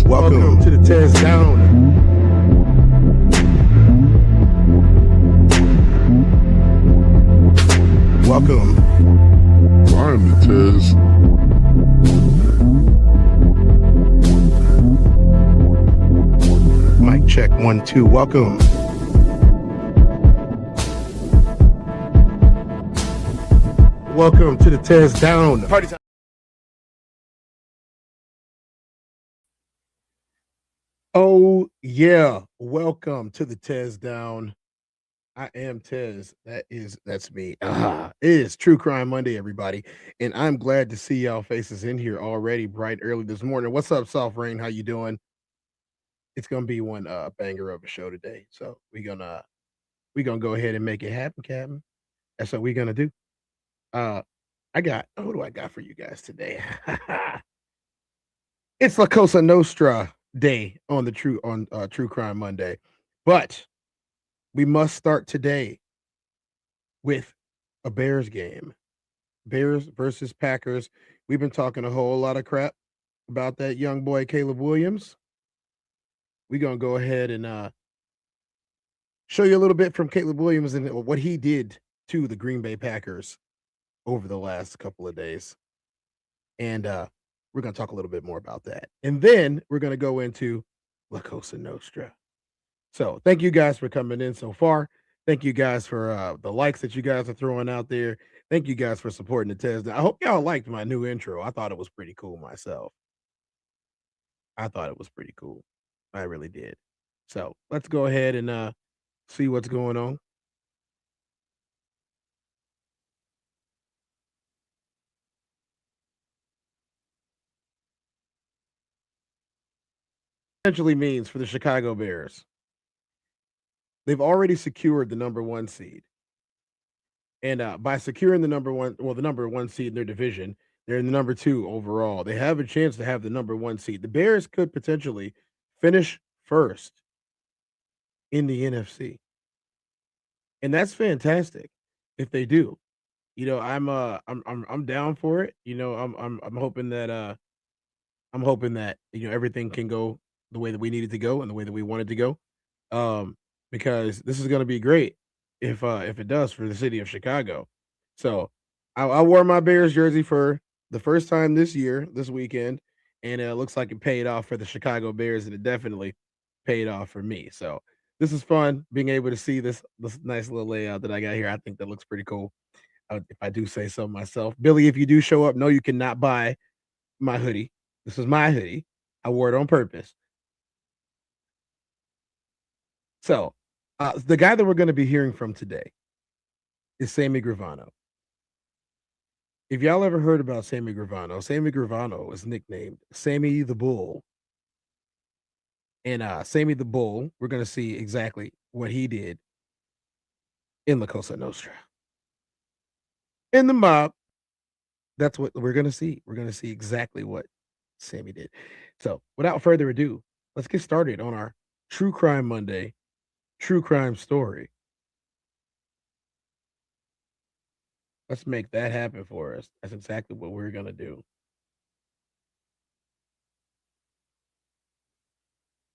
Welcome to the Tez Down. Welcome. I'm the Tez. Mic check 1 2. Welcome. Welcome to the Tez Down. Party time. Oh yeah, welcome to the Tez Down. I am Tez. That's me. It is True Crime Monday, everybody, and I'm glad to see y'all faces in here already, bright early this morning. What's up, Soft Rain? How you doing? It's gonna be one banger of a show today, so we gonna go ahead and make it happen, Captain. That's what we're gonna do. What do I got for you guys today? It's La Cosa Nostra day on the True Crime Monday, but we must start today with a Bears game. Bears versus Packers. We've been talking a whole lot of crap about that young boy Caleb Williams. We're gonna go ahead and show you a little bit from Caleb Williams and what he did to the Green Bay Packers over the last couple of days. And we're going to talk a little bit more about that. And then we're going to go into La Cosa Nostra. So thank you guys for coming in so far. Thank you guys for the likes that you guys are throwing out there. Thank you guys for supporting the Tez. I hope y'all liked my new intro. I thought it was pretty cool myself. I thought it was pretty cool. I really did. So let's go ahead and see what's going on. Essentially means for the Chicago Bears, they've already secured the number 1 seed. And by securing the number one seed in their division, they're in the number 2 overall. They have a chance to have the number 1 seed. The Bears could potentially finish first in the NFC. And that's fantastic if they do. You know, I'm down for it. You know, I'm hoping that everything can go the way that we need it to go and the way that we want it to go. Because this is going to be great if it does for the city of Chicago. So I wore my Bears jersey for the first time this weekend, and it looks like it paid off for the Chicago Bears, and it definitely paid off for me. So this is fun being able to see this nice little layout that I got here. I think that looks pretty cool. If I do say so myself, Billy, if you do show up, no, you cannot buy my hoodie. This is my hoodie. I wore it on purpose. So, the guy that we're going to be hearing from today is Sammy Gravano. If y'all ever heard about Sammy Gravano is nicknamed Sammy the Bull. And Sammy the Bull, we're going to see exactly what he did in La Cosa Nostra. In the mob, that's what we're going to see. We're going to see exactly what Sammy did. So, without further ado, let's get started on our True Crime Monday true crime story. Let's make that happen for us. That's exactly what we're going to do.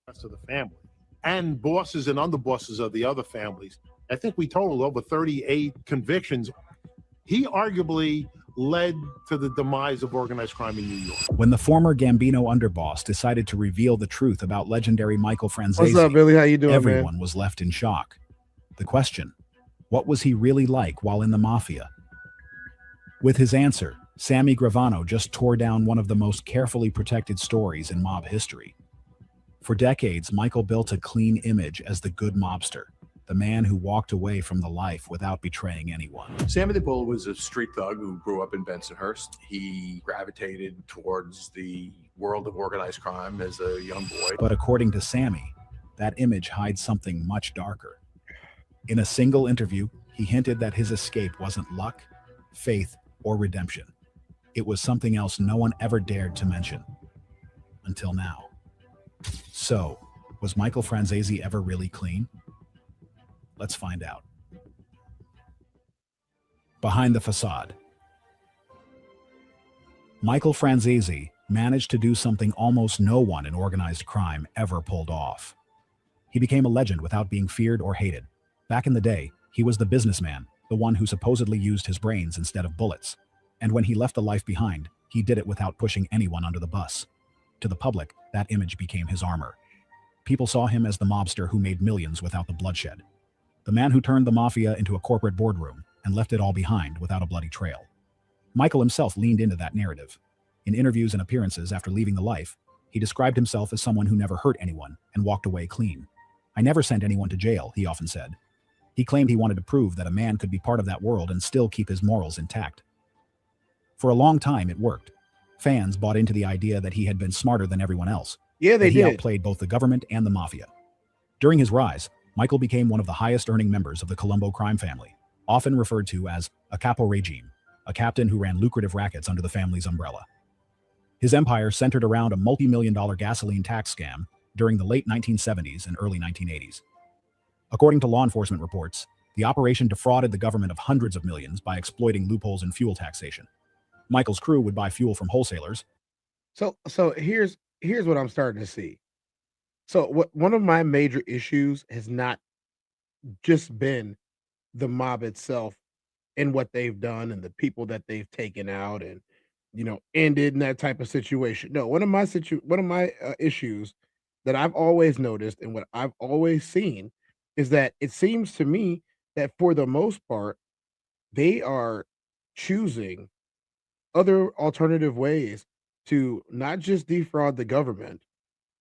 Rest of the family and bosses and underbosses of the other families. I think we totaled over 38 convictions. He arguably led to the demise of organized crime in New York. When the former Gambino underboss decided to reveal the truth about legendary Michael Franzese, what's up, Billy? How you doing, everyone man? was left in shock. The question, what was he really like while in the mafia? With his answer, Sammy Gravano just tore down one of the most carefully protected stories in mob history. For decades, Michael built a clean image as the good mobster, the man who walked away from the life without betraying anyone. Sammy the Bull was a street thug who grew up in Bensonhurst. He gravitated towards the world of organized crime as a young boy. But according to Sammy, that image hides something much darker. In a single interview, he hinted that his escape wasn't luck, faith, or redemption. It was something else no one ever dared to mention. Until now. So, was Michael Franzese ever really clean? Let's find out. Behind the facade. Michael Franzese, managed to do something almost no one in organized crime ever pulled off. He became a legend without being feared or hated. Back in the day, he was the businessman, the one who supposedly used his brains instead of bullets. And when he left the life behind, he did it without pushing anyone under the bus. To the public, that image became his armor. People saw him as the mobster who made millions without the bloodshed. The man who turned the mafia into a corporate boardroom and left it all behind without a bloody trail. Michael himself leaned into that narrative. In interviews and appearances after leaving the life, he described himself as someone who never hurt anyone and walked away clean. "I never sent anyone to jail," he often said. He claimed he wanted to prove that a man could be part of that world and still keep his morals intact. For a long time, it worked. Fans bought into the idea that he had been smarter than everyone else. Yeah, they that he did. outplayed both the government and the mafia. During his rise, Michael became one of the highest-earning members of the Colombo crime family, often referred to as a capo regime, a captain who ran lucrative rackets under the family's umbrella. His empire centered around a multi-million-dollar gasoline tax scam during the late 1970s and early 1980s. According to law enforcement reports, the operation defrauded the government of hundreds of millions by exploiting loopholes in fuel taxation. Michael's crew would buy fuel from wholesalers. So here's what I'm starting to see. So one of my major issues has not just been the mob itself and what they've done and the people that they've taken out and ended in that type of situation. No, one of my issues that I've always noticed and what I've always seen is that it seems to me that for the most part they are choosing other alternative ways to not just defraud the government,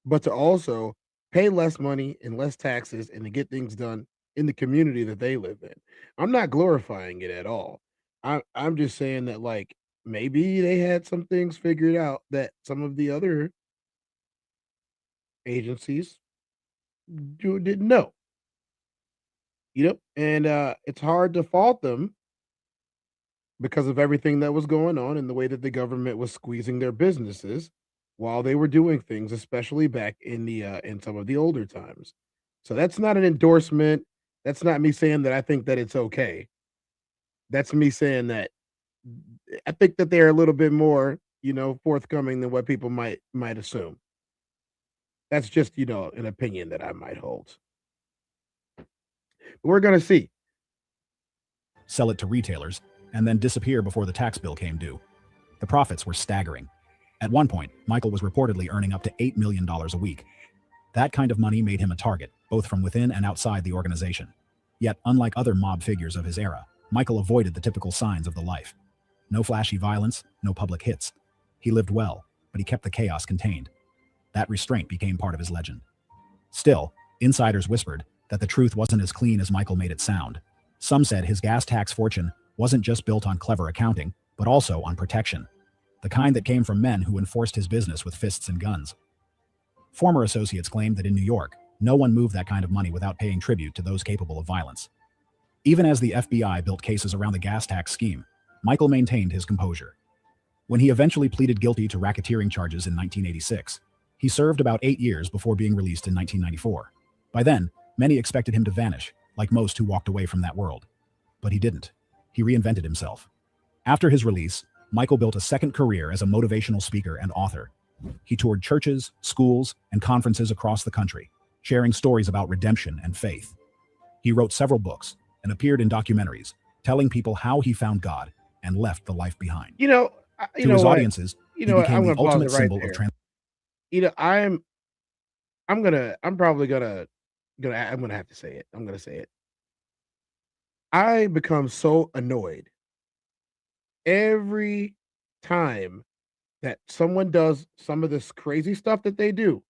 but to also pay less money and less taxes and to get things done in the community that they live in. I'm not glorifying it at all. I'm just saying that like maybe they had some things figured out that some of the other agencies didn't know. And it's hard to fault them because of everything that was going on and the way that the government was squeezing their businesses while they were doing things, especially back in the in some of the older times. So that's not an endorsement. That's not me saying that I think that it's okay. That's me saying that I think that they're a little bit more, forthcoming than what people might assume. That's just, an opinion that I might hold. We're gonna see. Sell it to retailers, and then disappear before the tax bill came due. The profits were staggering. At one point, Michael was reportedly earning up to $8 million a week. That kind of money made him a target, both from within and outside the organization. Yet, unlike other mob figures of his era, Michael avoided the typical signs of the life. No flashy violence, no public hits. He lived well, but he kept the chaos contained. That restraint became part of his legend. Still, insiders whispered that the truth wasn't as clean as Michael made it sound. Some said his gas tax fortune wasn't just built on clever accounting, but also on protection. The kind that came from men who enforced his business with fists and guns. Former associates claimed that in New York, no one moved that kind of money without paying tribute to those capable of violence. Even as the FBI built cases around the gas tax scheme, Michael maintained his composure. When he eventually pleaded guilty to racketeering charges in 1986, he served about 8 years before being released in 1994. By then, many expected him to vanish, like most who walked away from that world. But he didn't. He reinvented himself. After his release, Michael built a second career as a motivational speaker and author. He toured churches, schools, and conferences across the country, sharing stories about redemption and faith. He wrote several books and appeared in documentaries, telling people how he found God and left the life behind. To his audiences, he became the ultimate symbol of trans. I'm probably gonna have to say it. I'm gonna say it. I become so annoyed every time that someone does some of this crazy stuff that they do.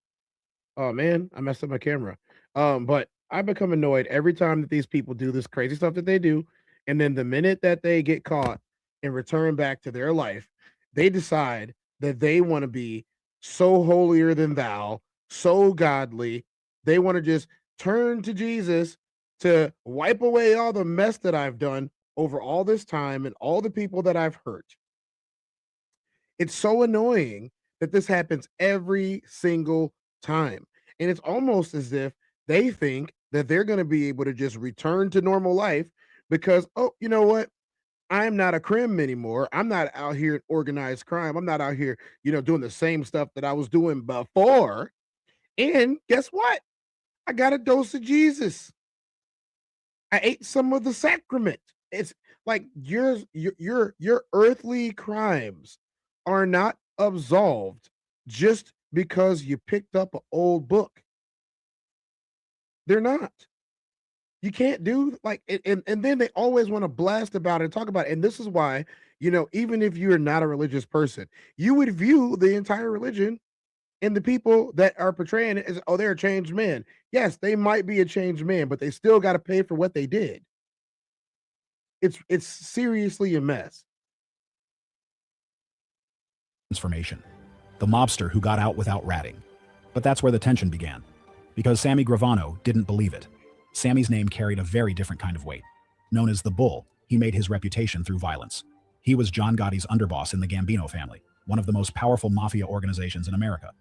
Oh man, I messed up my camera. But I become annoyed every time that these people do this crazy stuff that they do, and then the minute that they get caught and return back to their life, they decide that they want to be so holier than thou, so godly. They want to just turn to Jesus to wipe away all the mess that I've done over all this time and all the people that I've hurt. It's so annoying that this happens every single time. And it's almost as if they think that they're going to be able to just return to normal life because, oh, you know what? I'm not a crim anymore. I'm not out here in organized crime. I'm not out here, doing the same stuff that I was doing before. And guess what? I got a dose of Jesus. I ate some of the sacrament. It's like your earthly crimes are not absolved just because you picked up an old book. They're not. You can't do like and then they always want to blast about it and talk about it. And this is why, even if you're not a religious person, you would view the entire religion and the people that are portraying it as, oh, they're a changed man. Yes, they might be a changed man, but they still got to pay for what they did. It's seriously a mess. Transformation. The mobster who got out without ratting. But that's where the tension began. Because Sammy Gravano didn't believe it. Sammy's name carried a very different kind of weight. Known as the Bull, he made his reputation through violence. He was John Gotti's underboss in the Gambino family, one of the most powerful mafia organizations in America.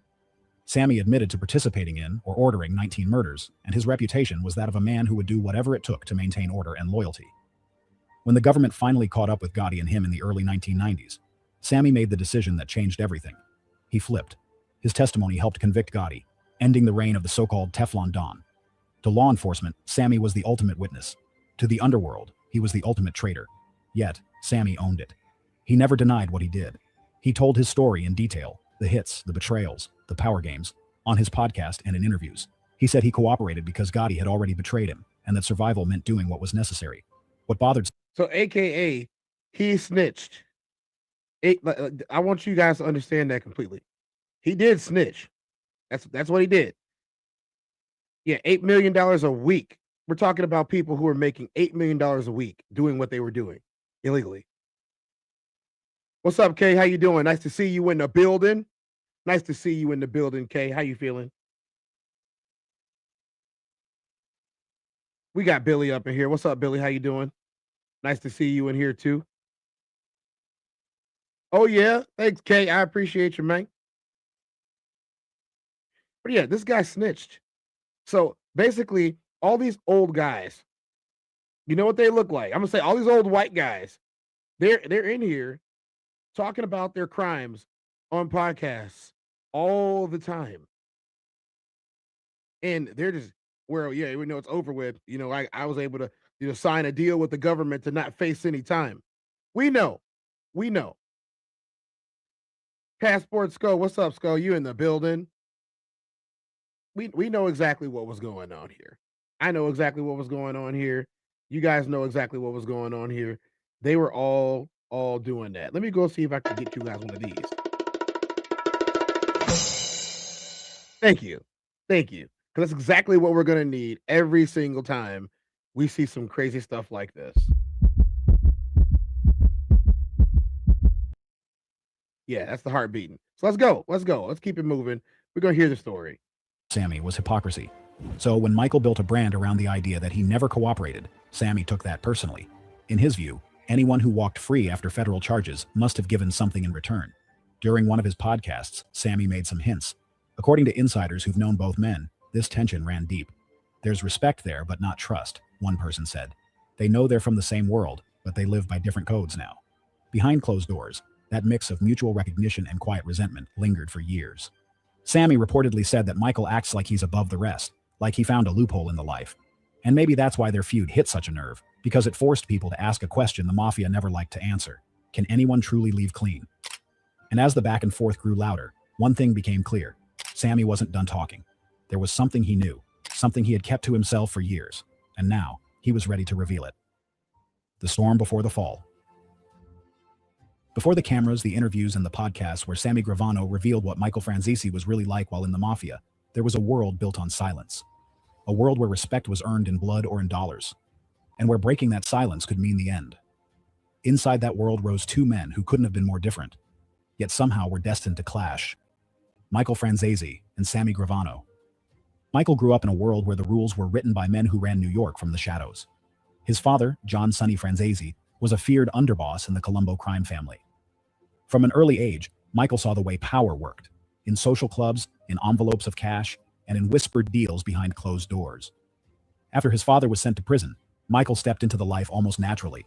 Sammy admitted to participating in or ordering 19 murders, and his reputation was that of a man who would do whatever it took to maintain order and loyalty. When the government finally caught up with Gotti and him in the early 1990s, Sammy made the decision that changed everything. He flipped. His testimony helped convict Gotti, ending the reign of the so-called Teflon Don. To law enforcement, Sammy was the ultimate witness. To the underworld, he was the ultimate traitor. Yet, Sammy owned it. He never denied what he did. He told his story in detail, the hits, the betrayals, the power games, on his podcast and in interviews. He said he cooperated because Gotti had already betrayed him, and that survival meant doing what was necessary. What bothered... So, AKA, he snitched. I want you guys to understand that completely. He did snitch. That's what he did. Yeah, $8 million a week. We're talking about people who are making $8 million a week doing what they were doing illegally. What's up, Kay? How you doing? Nice to see you in the building. Nice to see you in the building, Kay. How you feeling? We got Billy up in here. What's up, Billy? How you doing? Nice to see you in here too. Oh yeah, thanks, Kay. I appreciate you, man. But yeah, this guy snitched. So basically, all these old guys, you know what they look like? I'm gonna say all these old white guys, they're in here talking about their crimes on podcasts all the time. And they're just, well, yeah, we know it's over with. I was able to, sign a deal with the government to not face any time. We know. Passport Skull, what's up, Skull? You in the building? We know exactly what was going on here. I know exactly what was going on here. You guys know exactly what was going on here. They were all doing that. Let me go see if I can get you guys one of these. Thank you. Because that's exactly what we're going to need every single time we see some crazy stuff like this. Yeah, that's the heart beating. So let's go. Let's keep it moving. We're going to hear the story. Sammy was hypocrisy. So when Michael built a brand around the idea that he never cooperated, Sammy took that personally. In his view, anyone who walked free after federal charges must have given something in return. During one of his podcasts, Sammy made some hints. According to insiders who've known both men, this tension ran deep. There's respect there, but not trust, one person said. They know they're from the same world, but they live by different codes now. Behind closed doors, that mix of mutual recognition and quiet resentment lingered for years. Sammy reportedly said that Michael acts like he's above the rest, like he found a loophole in the life. And maybe that's why their feud hit such a nerve, because it forced people to ask a question the mafia never liked to answer. Can anyone truly leave clean? And as the back and forth grew louder, one thing became clear. Sammy wasn't done talking. There was something he knew, something he had kept to himself for years, and now he was ready to reveal it. The storm before the fall. Before the cameras, the interviews, and the podcasts where Sammy Gravano revealed what Michael Franzese was really like while in the mafia, there was a world built on silence. A world where respect was earned in blood or in dollars, and where breaking that silence could mean the end. Inside that world rose two men who couldn't have been more different, yet somehow were destined to clash. Michael Franzese and Sammy Gravano. Michael grew up in a world where the rules were written by men who ran New York from the shadows. His father, John Sonny Franzese, was a feared underboss in the Colombo crime family. From an early age, Michael saw the way power worked, in social clubs, in envelopes of cash, and in whispered deals behind closed doors. After his father was sent to prison, Michael stepped into the life almost naturally.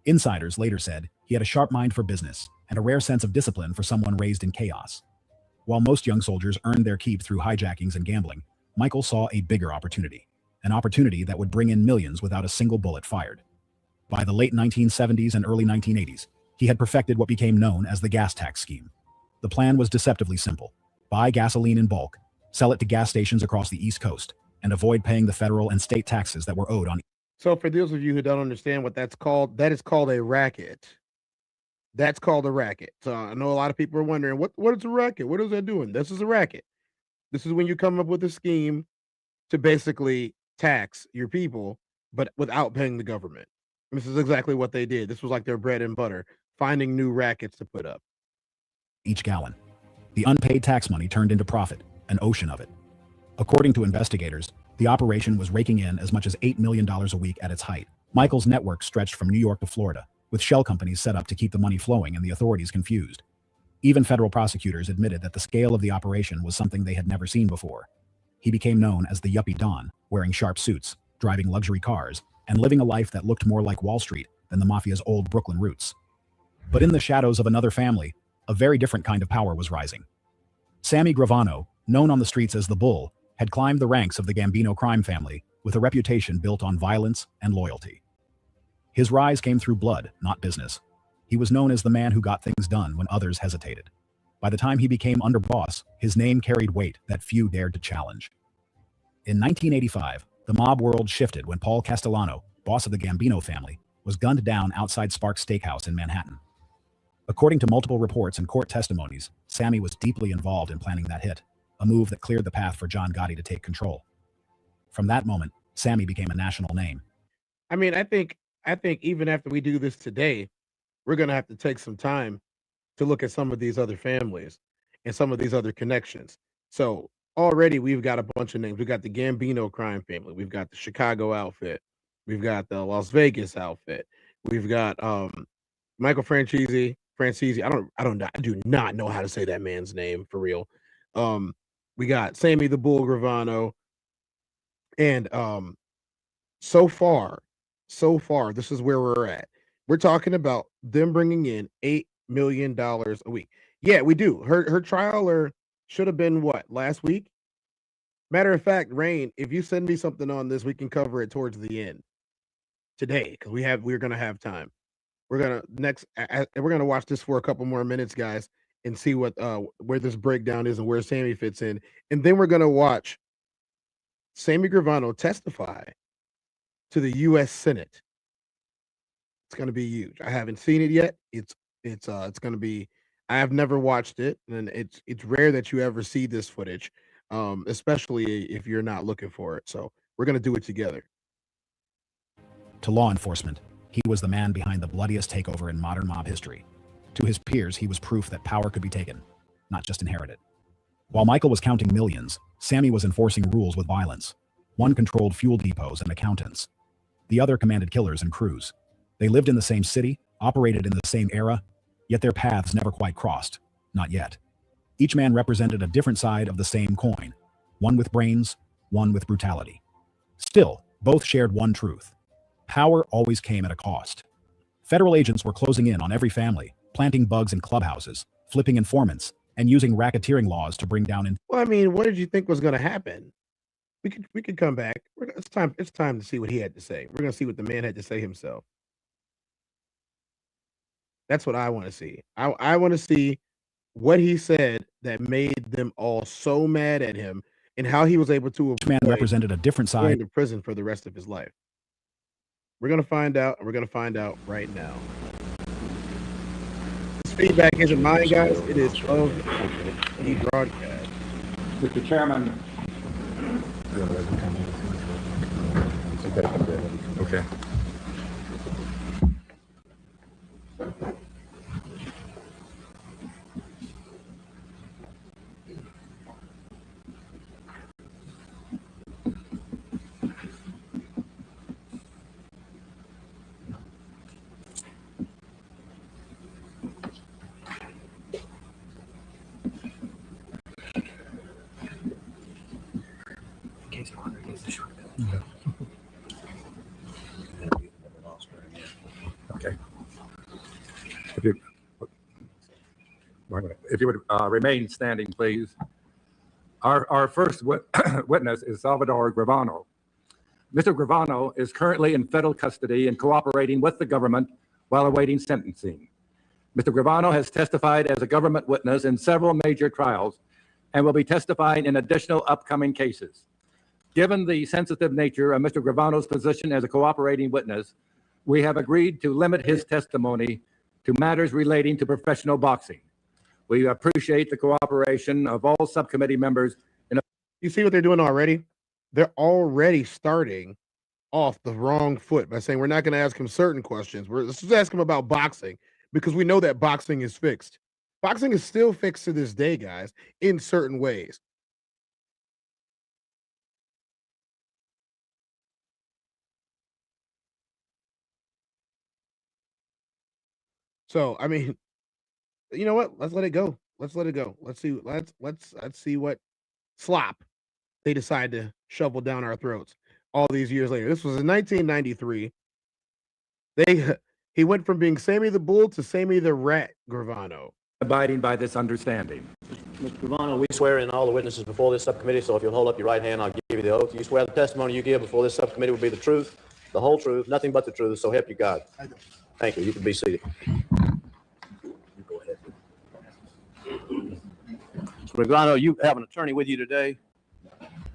Insiders later said he had a sharp mind for business and a rare sense of discipline for someone raised in chaos. While most young soldiers earned their keep through hijackings and gambling, Michael saw a bigger opportunity, an opportunity that would bring in millions without a single bullet fired. By the late 1970s and early 1980s, he had perfected what became known as the gas tax scheme. The plan was deceptively simple: buy gasoline in bulk, sell it to gas stations across the East Coast, and avoid paying the federal and state taxes that were owed on. So for those of you who don't understand what that's called, that is called a racket. That's called a racket. So I know a lot of people are wondering, what is a racket? What is that doing? This is a racket. This is when you come up with a scheme to basically tax your people, but without paying the government. And this is exactly what they did. This was like their bread and butter, finding new rackets to put up. Each gallon. The unpaid tax money turned into profit, an ocean of it. According to investigators, the operation was raking in as much as $8 million a week at its height. Michael's network stretched from New York to Florida, with shell companies set up to keep the money flowing and the authorities confused. Even federal prosecutors admitted that the scale of the operation was something they had never seen before. He became known as the Yuppie Don, wearing sharp suits, driving luxury cars, and living a life that looked more like Wall Street than the mafia's old Brooklyn roots. But in the shadows of another family, a very different kind of power was rising. Sammy Gravano, known on the streets as the Bull, had climbed the ranks of the Gambino crime family with a reputation built on violence and loyalty. His rise came through blood, not business. He was known as the man who got things done when others hesitated. By the time he became underboss, his name carried weight that few dared to challenge. In 1985, the mob world shifted when Paul Castellano, boss of the Gambino family, was gunned down outside Sparks Steakhouse in Manhattan. According to multiple reports and court testimonies, Sammy was deeply involved in planning that hit, a move that cleared the path for John Gotti to take control. From that moment, Sammy became a national name. I mean, I think even after we do this today, we're going to have to take some time to look at some of these other families and some of these other connections. So already we've got a bunch of names. We've got the Gambino crime family. We've got the Chicago outfit. We've got the Las Vegas outfit. We've got Michael Francese. I do not know how to say that man's name for real. We got Sammy the Bull Gravano. And so far, this is where we're at. We're talking about them bringing in $8 million a week. Yeah, we do. Her trial should have been what, last week? Matter of fact, Rain, if you send me something on this, we can cover it towards the end today because we're gonna have time. We're gonna watch this for a couple more minutes, guys, and see what where this breakdown is and where Sammy fits in, and then we're gonna watch Sammy Gravano testify to the U.S. Senate. It's going to be huge. I haven't seen it yet. It's going to be. I have never watched it, and it's rare that you ever see this footage, especially if you're not looking for it. So we're going to do it together. To law enforcement, he was the man behind the bloodiest takeover in modern mob history. To his peers, he was proof that power could be taken, not just inherited. While Michael was counting millions, Sammy was enforcing rules with violence. One controlled fuel depots and accountants. The other commanded killers and crews. They lived in the same city, operated in the same era, yet their paths never quite crossed. Not yet. Each man represented a different side of the same coin. One with brains, one with brutality. Still, both shared one truth. Power always came at a cost. Federal agents were closing in on every family, planting bugs in clubhouses, flipping informants, and using racketeering laws to bring down. Well, I mean, what did you think was going to happen? We could come back. It's time to see what he had to say. We're going to see what the man had to say himself. That's what I want to see. I want to see what he said that made them all so mad at him, and how he was able to Each man represented a different side. Going to prison for the rest of his life. We're going to find out, and we're going to find out right now. This feedback isn't mine, guys. It is of the broadcast. Mr. Chairman. Okay. Okay. if you would remain standing, please. Our first witness is Salvador Gravano. Mr. Gravano is currently in federal custody and cooperating with the government while awaiting sentencing. Mr. Gravano has testified as a government witness in several major trials and will be testifying in additional upcoming cases. Given the sensitive nature of Mr. Gravano's position as a cooperating witness, we have agreed to limit his testimony to matters relating to professional boxing. We appreciate the cooperation of all subcommittee members. You see what they're doing already? They're already starting off the wrong foot by saying we're not going to ask him certain questions. Let's just ask him about boxing because we know that boxing is fixed. Boxing is still fixed to this day, guys, in certain ways. So, I mean, you know what? Let's let it go. Let's let it go. Let's see what slop they decide to shovel down our throats all these years later. This was in 1993. He went from being Sammy the Bull to Sammy the Rat Gravano. Abiding by this understanding. Mr. Gravano, we swear in all the witnesses before this subcommittee, so if you'll hold up your right hand, I'll give you the oath. You swear the testimony you give before this subcommittee will be the truth, the whole truth, nothing but the truth, so help you God. I do. Thank you. You can be seated. You go ahead. Mr. Gravano, you have an attorney with you today.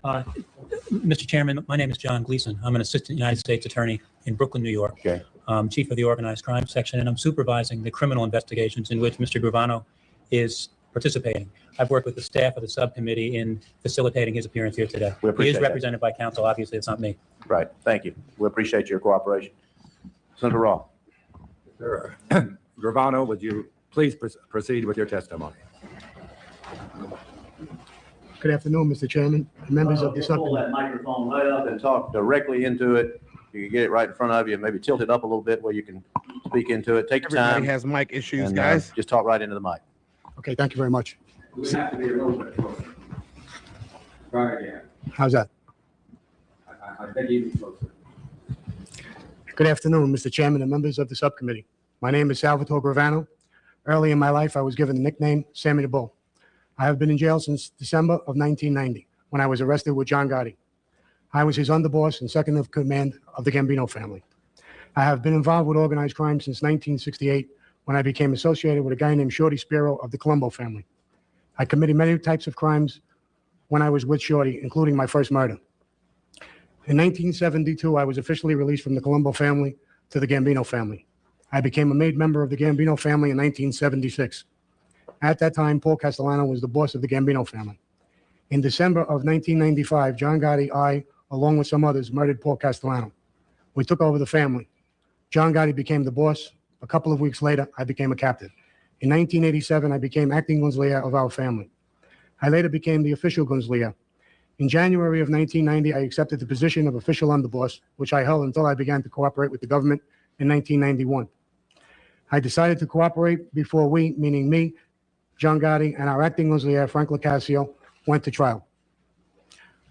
Mr. Chairman, my name is John Gleason. I'm an assistant United States attorney in Brooklyn, New York. Okay. Chief of the Organized Crime Section, and I'm supervising the criminal investigations in which Mr. Gravano is participating. I've worked with the staff of the subcommittee in facilitating his appearance here today. We appreciate He is represented by counsel. Obviously, it's not me. Right. Thank you. We appreciate your cooperation. Senator Raw. Sure. Gravano, would you please proceed with your testimony? Good afternoon, Mr. Chairman, and members of the Pull subcommittee. that microphone right up and talk directly into it. You can get it right in front of you, maybe tilt it up a little bit where you can speak into it. Take your Everybody time. has mic issues, and, guys. just talk right into the mic. Okay, thank you very much. We have to be a little bit closer. Try again. How's that? I think even closer. Good afternoon, Mr. Chairman and members of the subcommittee. My name is Salvatore Gravano. Early in my life, I was given the nickname Sammy the Bull. I have been in jail since December of 1990, when I was arrested with John Gotti. I was his underboss and second of command of the Gambino family. I have been involved with organized crime since 1968, when I became associated with a guy named Shorty Spiro of the Colombo family. I committed many types of crimes when I was with Shorty, including my first murder. In 1972, I was officially released from the Colombo family to the Gambino family. I became a made member of the Gambino family in 1976. At that time, Paul Castellano was the boss of the Gambino family. In December of 1995, John Gotti, I, along with some others, murdered Paul Castellano. We took over the family. John Gotti became the boss. A couple of weeks later, I became a captain. In 1987, I became acting Gunzlier of our family. I later became the official Gunzlier. In January of 1990, I accepted the position of official underboss, which I held until I began to cooperate with the government in 1991. I decided to cooperate before we, meaning me, John Gotti, and our acting Gunzlier, Frank Locascio, went to trial.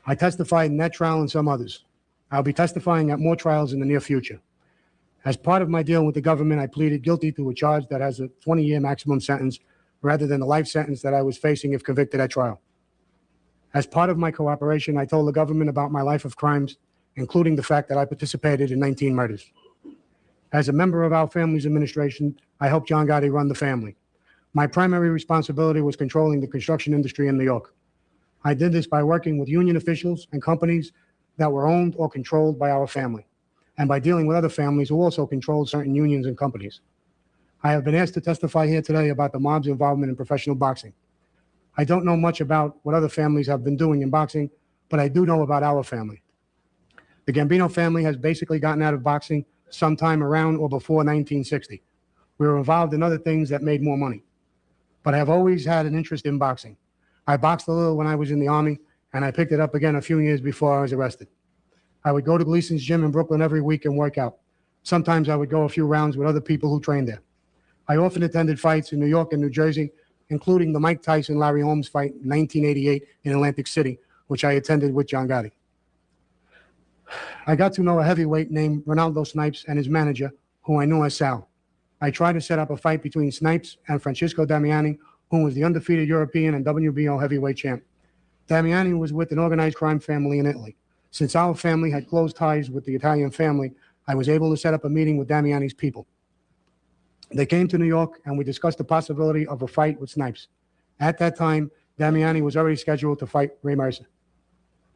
I testified in that trial and some others. I'll be testifying at more trials in the near future. As part of my deal with the government, I pleaded guilty to a charge that has a 20-year maximum sentence rather than the life sentence that I was facing if convicted at trial. As part of my cooperation, I told the government about my life of crimes, including the fact that I participated in 19 murders. As a member of our family's administration, I helped John Gotti run the family. My primary responsibility was controlling the construction industry in New York. I did this by working with union officials and companies that were owned or controlled by our family, and by dealing with other families who also controlled certain unions and companies. I have been asked to testify here today about the mob's involvement in professional boxing. I don't know much about what other families have been doing in boxing, but I do know about our family. The Gambino family has basically gotten out of boxing sometime around or before 1960. We were involved in other things that made more money, but I have always had an interest in boxing. I boxed a little when I was in the Army, and I picked it up again a few years before I was arrested. I would go to Gleason's gym in Brooklyn every week and work out. Sometimes I would go a few rounds with other people who trained there. I often attended fights in New York and New Jersey, including the Mike Tyson-Larry Holmes fight in 1988 in Atlantic City, which I attended with John Gotti. I got to know a heavyweight named Ronaldo Snipes and his manager, who I knew as Sal. I tried to set up a fight between Snipes and Francisco Damiani, who was the undefeated European and WBO heavyweight champ. Damiani was with an organized crime family in Italy. Since our family had close ties with the Italian family, I was able to set up a meeting with Damiani's people. They came to New York and we discussed the possibility of a fight with Snipes. At that time, Damiani was already scheduled to fight Ray Mercer.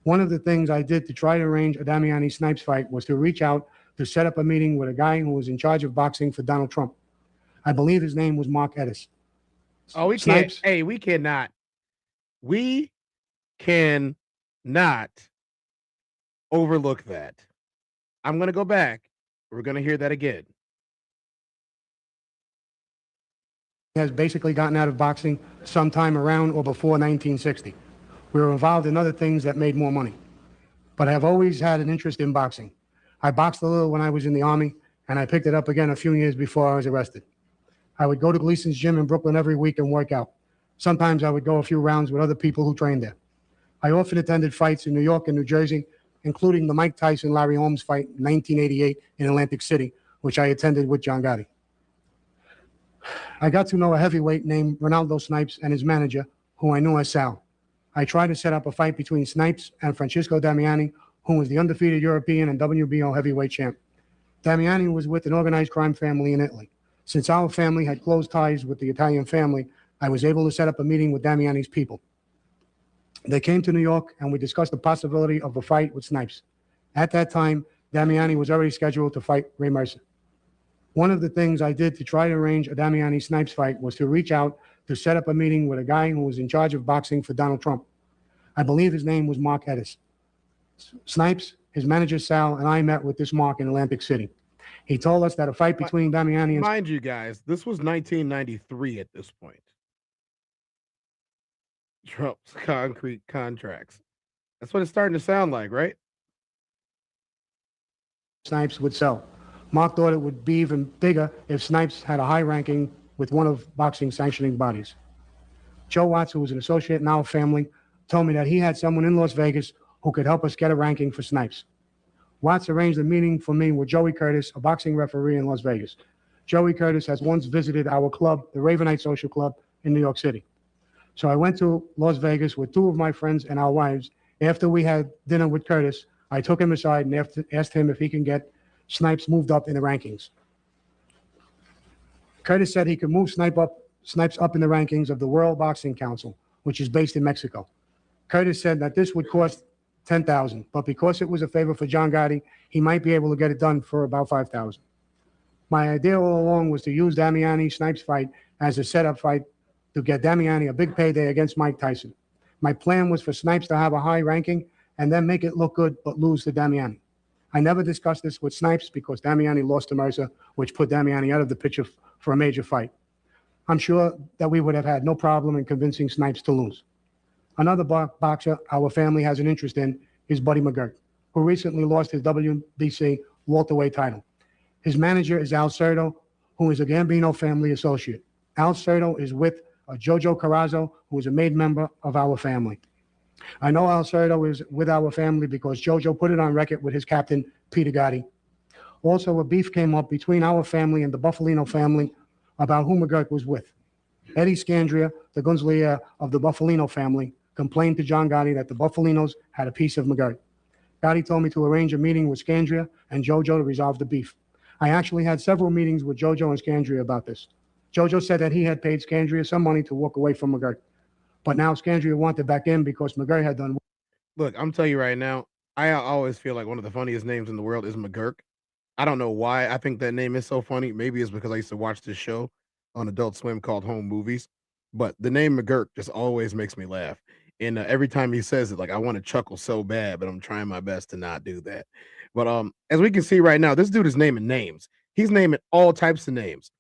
One of the things I did to try to arrange a Damiani-Snipes fight was to reach out to set up a meeting with a guy who was in charge of boxing for Donald Trump. I believe his name was Mark Edis. Oh, we Snipes. can't. Hey, we cannot. We cannot overlook that. I'm going to go back. We're going to hear that again. Has basically gotten out of boxing sometime around or before 1960. We were involved in other things that made more money. But I've always had an interest in boxing. I boxed a little when I was in the Army, and I picked it up again a few years before I was arrested. I would go to Gleason's gym in Brooklyn every week and work out. Sometimes I would go a few rounds with other people who trained there. I often attended fights in New York and New Jersey, including the Mike Tyson-Larry Holmes fight in 1988 in Atlantic City, which I attended with John Gotti. I got to know a heavyweight named Ronaldo Snipes and his manager, who I knew as Sal. I tried to set up a fight between Snipes and Francisco Damiani, who was the undefeated European and WBO heavyweight champ. Damiani was with an organized crime family in Italy. Since our family had close ties with the Italian family, I was able to set up a meeting with Damiani's people. They came to New York and we discussed the possibility of a fight with Snipes. At that time, Damiani was already scheduled to fight Ray Mercer. One of the things I did to try to arrange a Damiani-Snipes fight was to reach out to set up a meeting with a guy who was in charge of boxing for Donald Trump. I believe his name was Mark Edis. Snipes, his manager Sal, and I met with this Mark in Atlantic City. He told us that a fight between Damiani and... Mind you guys, this was 1993 at this point. Trump's concrete contracts. That's what it's starting to sound like, right? Snipes would sell. Mark thought it would be even bigger if Snipes had a high ranking with one of boxing's sanctioning bodies. Joe Watts, who was an associate in our family, told me that he had someone in Las Vegas who could help us get a ranking for Snipes. Watts arranged a meeting for me with Joey Curtis, a boxing referee in Las Vegas. Joey Curtis has once visited our club, the Ravenite Social Club in New York City. So I went to Las Vegas with two of my friends and our wives. After we had dinner with Curtis, I took him aside and asked him if he can get Snipes moved up in the rankings. Curtis said he could move Snipes up in the rankings of the World Boxing Council, which is based in Mexico. Curtis said that this would cost $10,000, but because it was a favor for John Gotti, he might be able to get it done for about $5,000. My idea all along was to use Damiani-Snipes fight as a setup fight to get Damiani a big payday against Mike Tyson. My plan was for Snipes to have a high ranking and then make it look good but lose to Damiani. I never discussed this with Snipes because Damiani lost to Mercer, which put Damiani out of the picture for a major fight. I'm sure that we would have had no problem in convincing Snipes to lose. Another boxer our family has an interest in is Buddy McGirt, who recently lost his WBC welterweight title. His manager is Al Cerdo, who is a Gambino family associate. Al Cerdo is with Jojo Carrazzo, who is a made member of our family. I know Al Cerdo is with our family because Jojo put it on record with his captain, Peter Gotti. Also, a beef came up between our family and the Buffalino family about who McGirt was with. Eddie Scandria, the gunslinger of the Buffalino family, complained to John Gotti that the Buffalinos had a piece of McGirt. Gotti told me to arrange a meeting with Scandria and Jojo to resolve the beef. I actually had several meetings with Jojo and Scandria about this. Jojo said that he had paid Scandria some money to walk away from McGirt. But now Scandria wanted back in because McGirt had done... Look, I'm telling you right now, I always feel like one of the funniest names in the world is McGirt. I don't know why I think that name is so funny. Maybe it's because I used to watch this show on Adult Swim called Home Movies. But the name McGirt just always makes me laugh. And every time he says it, like I want to chuckle so bad, but I'm trying my best to not do that. But as we can see right now, this dude is naming names. He's naming all types of names.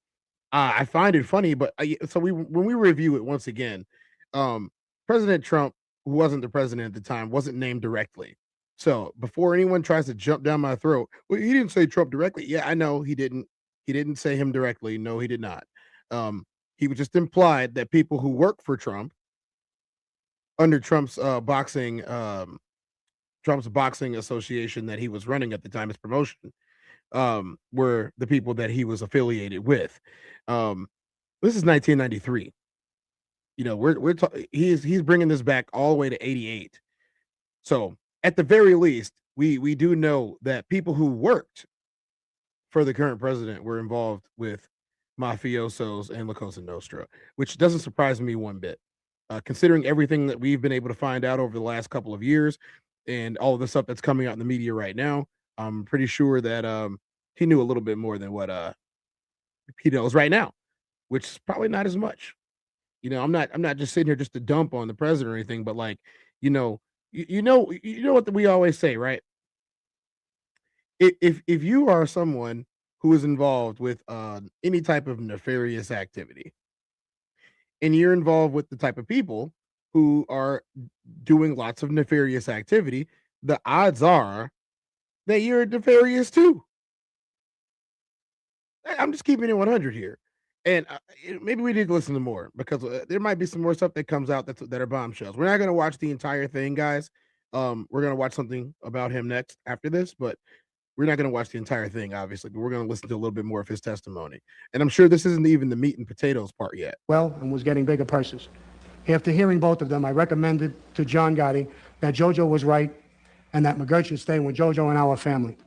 I find it funny, but when we review it once again, President Trump, who wasn't the president at the time, wasn't named directly. So before anyone tries to jump down my throat, well, he didn't say Trump directly. Yeah, I know he didn't. He didn't say him directly. No, he did not. He was just implied that people who work for Trump under Trump's boxing association that he was running at the time, his promotion, were the people that he was affiliated with. This is 1993. You know, he's bringing this back all the way to 88. So at the very least, we do know that people who worked for the current president were involved with mafiosos and La Cosa Nostra, which doesn't surprise me one bit. Considering everything that we've been able to find out over the last couple of years and all of the stuff that's coming out in the media right now, I'm pretty sure that he knew a little bit more than what he knows right now, which is probably not as much. You know, I'm not just sitting here just to dump on the president or anything, but like, you know, you know what we always say, right? If you are someone who is involved with any type of nefarious activity, and you're involved with the type of people who are doing lots of nefarious activity, the odds are that you're nefarious too. I'm just keeping it 100 here. And maybe we need to listen to more because there might be some more stuff that comes out that are bombshells. We're not going to watch the entire thing, guys. We're going to watch something about him next after this, but we're not going to watch the entire thing, obviously. But we're going to listen to a little bit more of his testimony. And I'm sure this isn't even the meat and potatoes part yet. Well, and was getting bigger purses. After hearing both of them, I recommended to John Gotti that JoJo was right and that McGirt should stay with JoJo and our family.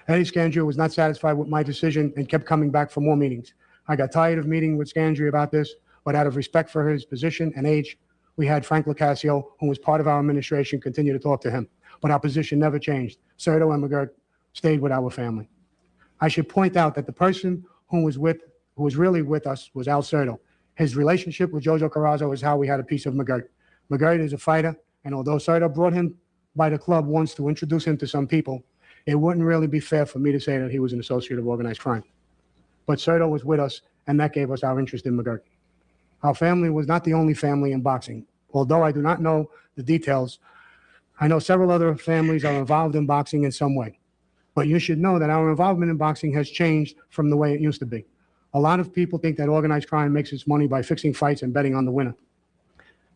Eddie Scandria was not satisfied with my decision and kept coming back for more meetings. I got tired of meeting with Scandria about this, but out of respect for his position and age, we had Frank Locascio, who was part of our administration, continue to talk to him. But our position never changed. Serto and McGirt stayed with our family. I should point out that the person who was really with us was Al Serto. His relationship with Jojo Carrazzo is how we had a piece of McGirt. McGirt is a fighter, and although Serto brought him by the club once to introduce him to some people, it wouldn't really be fair for me to say that he was an associate of organized crime. But Serto was with us, and that gave us our interest in McGirt. Our family was not the only family in boxing. Although I do not know the details, I know several other families are involved in boxing in some way. But you should know that our involvement in boxing has changed from the way it used to be. A lot of people think that organized crime makes its money by fixing fights and betting on the winner.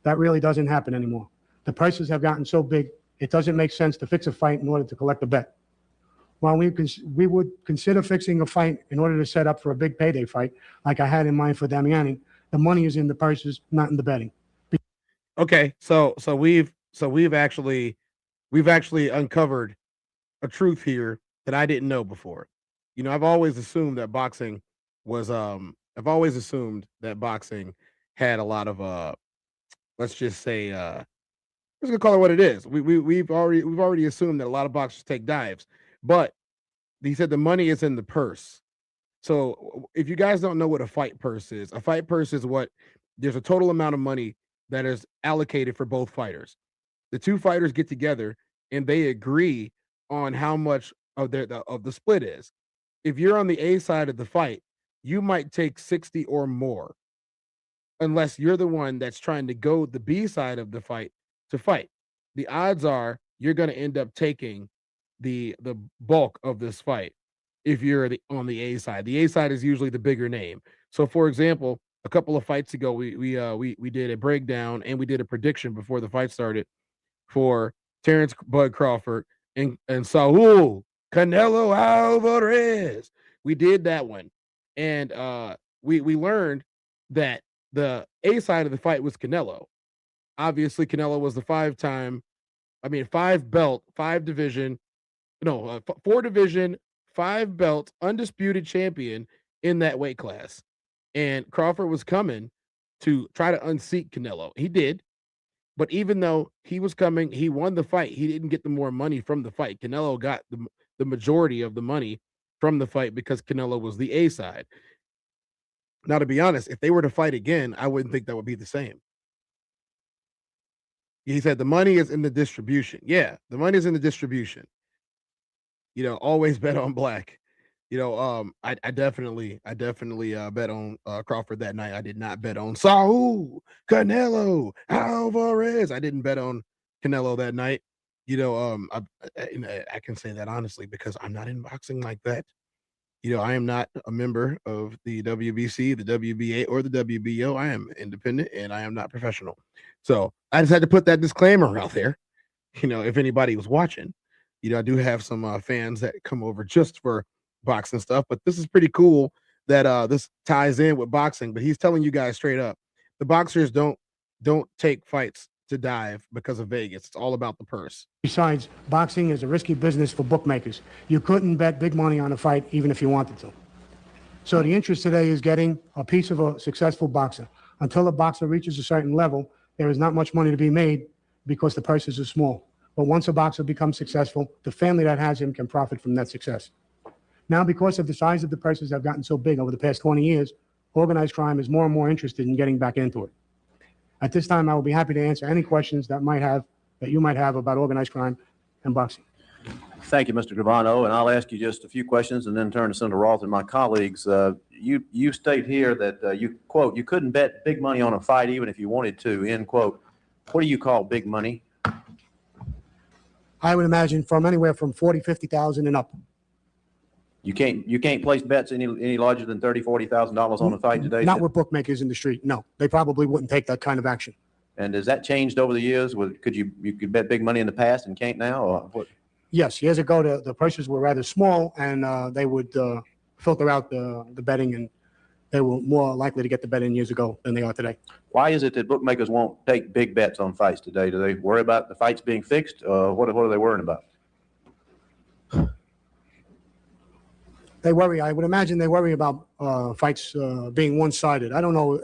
That really doesn't happen anymore. The prices have gotten so big, it doesn't make sense to fix a fight in order to collect a bet. While we would consider fixing a fight in order to set up for a big payday fight, like I had in mind for Damiani, the money is in the purses, not in the betting. Okay, so we've actually uncovered a truth here that I didn't know before. You know, I've always assumed that boxing had a lot of let's just say let's gonna call it what it is. We've already assumed that a lot of boxers take dives, but he said the money is in the purse. So if you guys don't know what a fight purse is what there's a total amount of money that is allocated for both fighters. The two fighters get together and they agree on how much of the split is. If you're on the A side of the fight, you might take 60 or more, unless you're the one that's trying to go the B side of the fight to fight. The odds are you're going to end up taking the bulk of this fight if you're on the A side. The A side is usually the bigger name. So, for example, a couple of fights ago, we did a breakdown and we did a prediction before the fight started for Terrence Bud Crawford and Saul Canelo Alvarez. We did that one, and we learned that the A side of the fight was Canelo. Obviously, Canelo was the 4-division, 5-belt, undisputed champion in that weight class. And Crawford was coming to try to unseat Canelo. He did. But even though he was coming, he won the fight. He didn't get the more money from the fight. Canelo got the majority of the money from the fight because Canelo was the A side. Now, to be honest, if they were to fight again, I wouldn't think that would be the same. He said the money is in the distribution. Yeah, the money is in the distribution. You know, always bet on black. You know, I definitely bet on Crawford that night. I did not bet on Saul Canelo Alvarez. I didn't bet on Canelo that night. You know, I can say that honestly because I'm not in boxing like that. You know, I am not a member of the WBC, the WBA, or the WBO. I am independent and I am not professional. So I just had to put that disclaimer out there. You know, if anybody was watching, you know, I do have some fans that come over just for boxing stuff, but this is pretty cool that this ties in with boxing. But he's telling you guys straight up The boxers don't take fights to dive because of Vegas. It's all about the purse. Besides, boxing is a risky business for bookmakers. You couldn't bet big money on a fight even if you wanted to. So the interest today is getting a piece of a successful boxer. Until a boxer reaches a certain level, there is not much money to be made because the purses are small. But once a boxer becomes successful, the family that has him can profit from that success. Now, because of the size of the purses have gotten so big over the past 20 years, organized crime is more and more interested in getting back into it. At this time, I will be happy to answer any questions that you might have about organized crime and boxing. Thank you, Mr. Gravano, and I'll ask you just a few questions and then turn to Senator Roth and my colleagues. You state here that you, quote, you couldn't bet big money on a fight even if you wanted to, end quote. What do you call big money? I would imagine from anywhere from 40, 50,000 and up. You can't place bets any larger than $30,000, $40,000 on a fight today? Not with bookmakers in the street. No, they probably wouldn't take that kind of action. And has that changed over the years? You could bet big money in the past and can't now, or what? Yes, years ago the purses were rather small, and they would filter out the betting, and they were more likely to get the bet in years ago than they are today. Why is it that bookmakers won't take big bets on fights today? Do they worry about the fights being fixed? What are they worrying about? They worry. I would imagine they worry about fights being one-sided. I don't know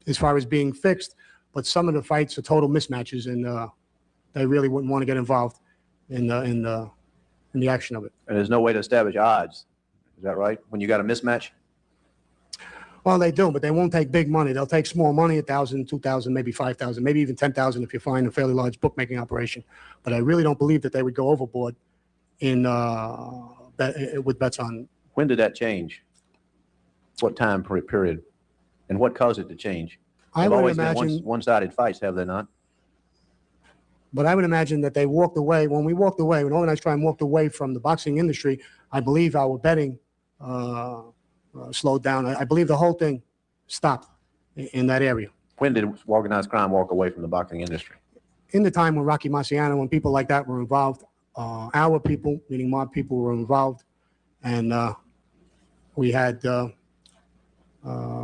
as far as being fixed, but some of the fights are total mismatches, and they really wouldn't want to get involved in the action of it. And there's no way to establish odds. Is that right? When you got a mismatch? Well, they do, but they won't take big money. They'll take small money, 1,000, 2,000, maybe 5,000, maybe even 10,000 if you find a fairly large bookmaking operation. But I really don't believe that they would go overboard in with bets on. When did that change? What time period? And what caused it to change? I They've would always been imagine one-sided fights, have they not? But I would imagine that they walked away. When organized crime walked away from the boxing industry, I believe our betting slowed down. I believe the whole thing stopped in that area. When did organized crime walk away from the boxing industry? In the time when Rocky Marciano and people like that were involved, our people, meaning mob people, were involved, and we had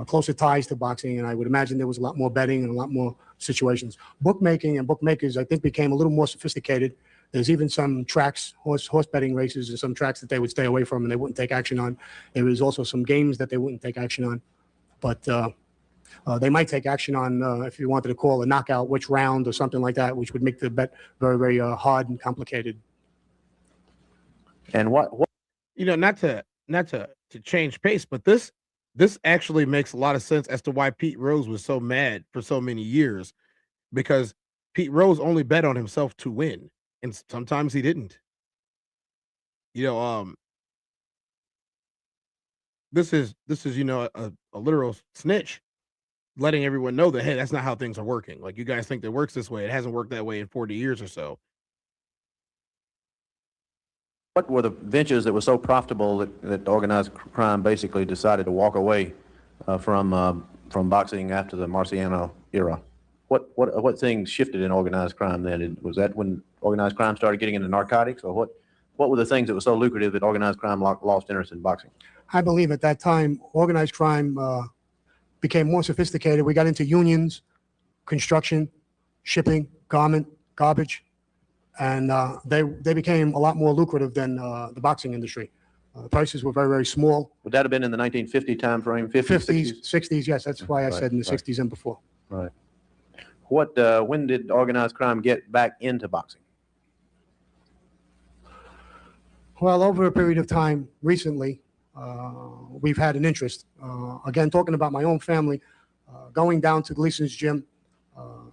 closer ties to boxing, and I would imagine there was a lot more betting and a lot more situations. Bookmaking and bookmakers, I think, became a little more sophisticated. There's even some tracks, horse betting races, and some tracks that they would stay away from and they wouldn't take action on. There was also some games that they wouldn't take action on, but they might take action on, if you wanted to call a knockout, which round or something like that, which would make the bet very, very hard and complicated. And what? Not to change pace, but this actually makes a lot of sense as to why Pete Rose was so mad for so many years, because Pete Rose only bet on himself to win, and sometimes he didn't. This is a literal snitch letting everyone know that, hey, that's not how things are working. Like, you guys think that works this way. It hasn't worked that way in 40 years or so. What were the ventures that were so profitable that organized crime basically decided to walk away from boxing after the Marciano era? What things shifted in organized crime then? Was that when organized crime started getting into narcotics, or what were the things that were so lucrative that organized crime lost interest in boxing? I believe at that time, organized crime became more sophisticated. We got into unions, construction, shipping, garment, garbage, and they became a lot more lucrative than the boxing industry. The prices were very, very small. Would that have been in the 1950 time frame? 50s, 60s, yes. That's why I said in the 60s and before. Right. When did organized crime get back into boxing? Well, over a period of time recently, we've had an interest. Again, talking about my own family, going down to Gleason's gym,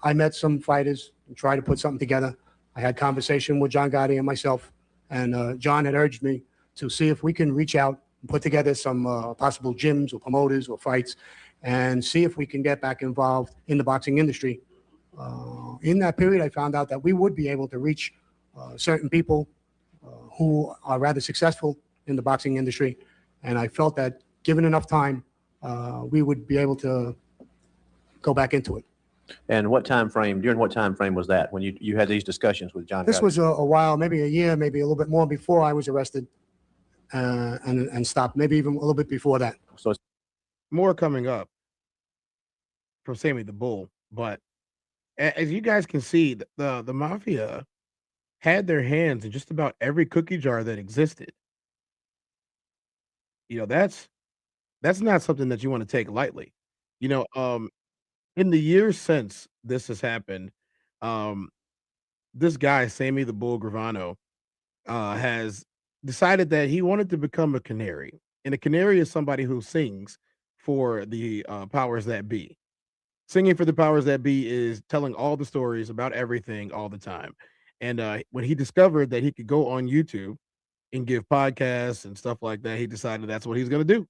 I met some fighters and tried to put something together. I had conversation with John Gotti and myself, and John had urged me to see if we can reach out and put together some possible gyms or promoters or fights and see if we can get back involved in the boxing industry. In that period, I found out that we would be able to reach certain people who are rather successful in the boxing industry, and I felt that given enough time, we would be able to go back into it. And during what time frame was that when you had these discussions with John? This was a while, maybe a year, maybe a little bit more before I was arrested and stopped, maybe even a little bit before that. So more coming up. from Sammy the Bull. But as you guys can see, the mafia had their hands in just about every cookie jar that existed. You know, that's not something that you want to take lightly. You know, in the years since this has happened, um, this guy, Sammy the Bull Gravano, has decided that he wanted to become a canary. And a canary is somebody who sings for the powers that be. Singing for the powers that be is telling all the stories about everything all the time. And when he discovered that he could go on YouTube and give podcasts and stuff like that, he decided that's what he's going to do.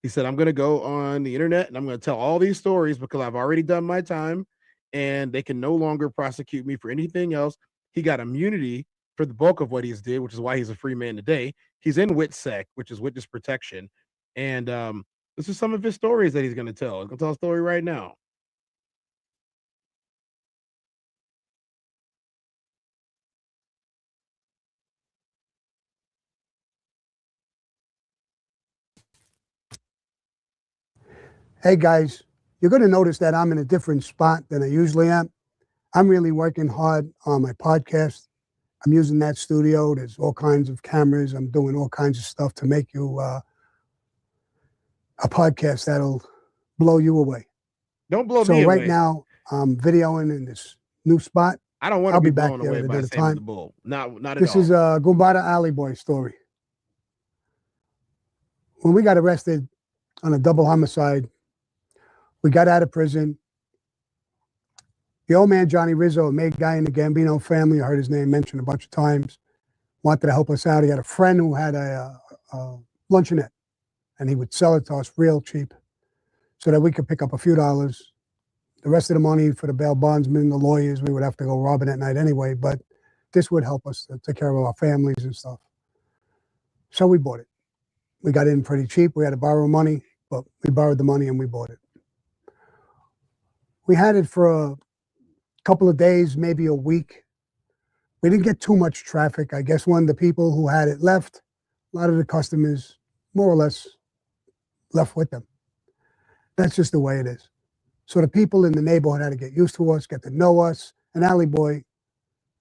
He said, I'm going to go on the internet and I'm going to tell all these stories because I've already done my time and they can no longer prosecute me for anything else. He got immunity for the bulk of what he's did, which is why he's a free man today. He's in WITSEC, which is witness protection. And this is some of his stories that he's going to tell. He's going to tell a story right now. Hey guys, you're going to notice that I'm in a different spot than I usually am. I'm really working hard on my podcast. I'm using that studio. There's all kinds of cameras. I'm doing all kinds of stuff to make you a podcast that'll blow you away. Don't blow so me right away. now, I'm videoing in this new spot. I don't want to I'll be be back blown there away at a by better Sammy time. the Bull. Not at This all. is a Gumbada Alley Boy story. When we got arrested on a double homicide, we got out of prison. The old man, Johnny Rizzo, a made guy in the Gambino family, I heard his name mentioned a bunch of times, wanted to help us out. He had a friend who had a luncheonette, and he would sell it to us real cheap so that we could pick up a few dollars. The rest of the money for the bail bondsmen, the lawyers, we would have to go robbing at night anyway, but this would help us to take care of our families and stuff. So we bought it. We got in pretty cheap. We had to borrow money, but we borrowed the money and we bought it. We had it for a couple of days, maybe a week. We didn't get too much traffic. I guess when the people who had it left, a lot of the customers more or less left with them. That's just the way it is. So the people in the neighborhood had to get used to us, get to know us. And Alley Boy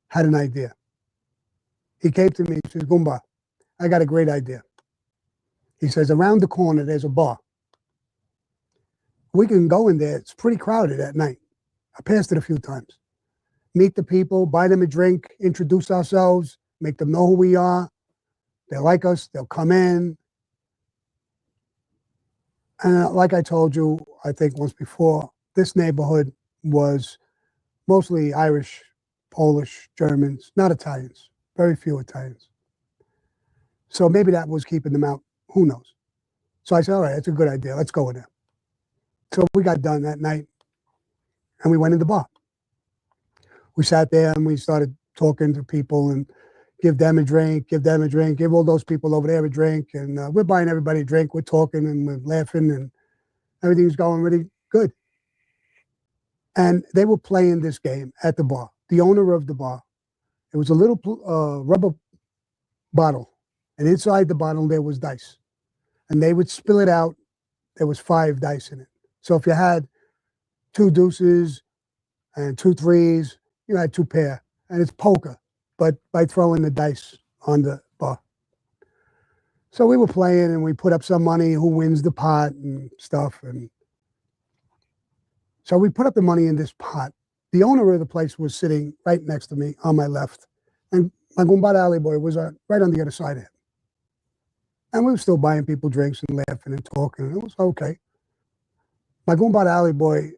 had an idea. He came to me and says, Goomba, I got a great idea. He says, around the corner, there's a bar. We can go in there. It's pretty crowded at night. I passed it a few times. Meet the people, buy them a drink, introduce ourselves, make them know who we are. They like us, they'll come in. And like I told you, I think once before, this neighborhood was mostly Irish, Polish, Germans, not Italians, very few Italians. So maybe that was keeping them out, who knows? So I said, all right, that's a good idea, let's go in there. So we got done that night and we went in the bar. We sat there and we started talking to people and give them a drink, give all those people over there a drink. And we're buying everybody a drink, we're talking and we're laughing and everything's going really good. And they were playing this game at the bar. The owner of the bar, it was a little rubber bottle. And inside the bottle, there was dice. And they would spill it out. There was 5 dice in it. So if you had 2 deuces and 2 threes, you had 2 pair. And it's poker, but by throwing the dice on the bar. So we were playing and we put up some money, who wins the pot and stuff. And so we put up the money in this pot. The owner of the place was sitting right next to me on my left. And my Gumbada Alley Boy was right on the other side of him. And we were still buying people drinks and laughing and talking. It was okay. My Gumbada Alley Boy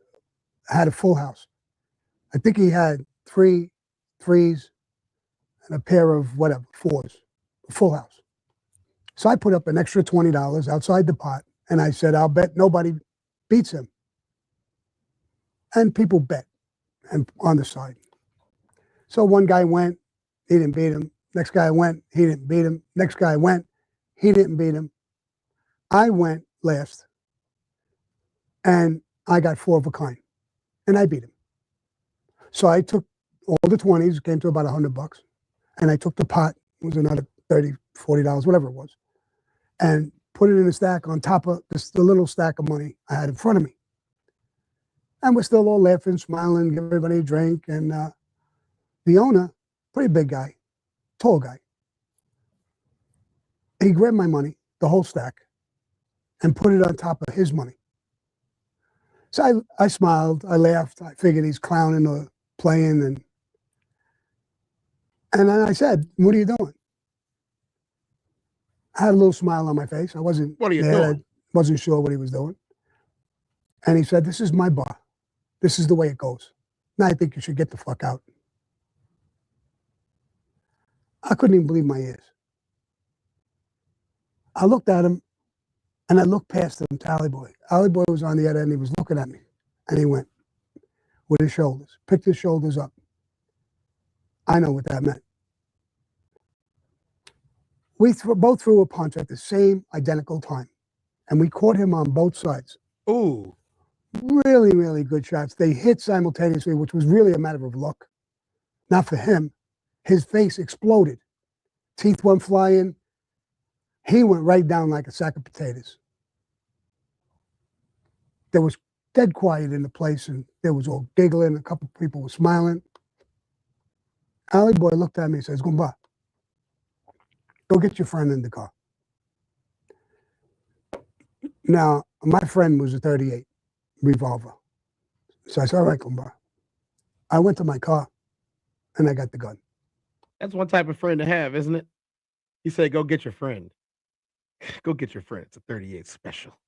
had a full house. I think he had 3 threes and a pair of whatever, 4s, a full house. So I put up an extra $20 outside the pot and I said, I'll bet nobody beats him. And people bet and on the side. So one guy went, he didn't beat him. Next guy went, he didn't beat him. Next guy went, he didn't beat him. I went last and I got 4 of a kind and I beat him. So I took all the 20s, came to about $100, and I took the pot, it was another $30, $40, whatever it was, and put it in a stack on top of the little stack of money I had in front of me. And we're still all laughing, smiling, give everybody a drink. And the owner, pretty big guy, tall guy, he grabbed my money, the whole stack, and put it on top of his money. So I smiled, I laughed, I figured he's clowning or playing. And then I said, "What are you doing?" I had a little smile on my face. I wasn't What are you mad. doing? I wasn't sure what he was doing. And he said, "This is my bar. This is the way it goes. Now I think you should get the fuck out." I couldn't even believe my ears. I looked at him, and I looked past him to Ollie Boy. Ollie Boy was on the other end. He was looking at me, and he went with his shoulders, picked his shoulders up. I know what that meant. We both threw a punch at the same identical time, and we caught him on both sides. Ooh. Really, really good shots. They hit simultaneously, which was really a matter of luck. Not for him. His face exploded. Teeth went flying. He went right down like a sack of potatoes. There was dead quiet in the place, and there was all giggling. A couple of people were smiling. Ollie Boy looked at me and says, "Gumba, go get your friend in the car." Now, my friend was a 38 revolver. So I said, "All right, Gumba." I went to my car, and I got the gun. That's one type of friend to have, isn't it? He said, "Go get your friend. Go get your friend. It's a 38 special."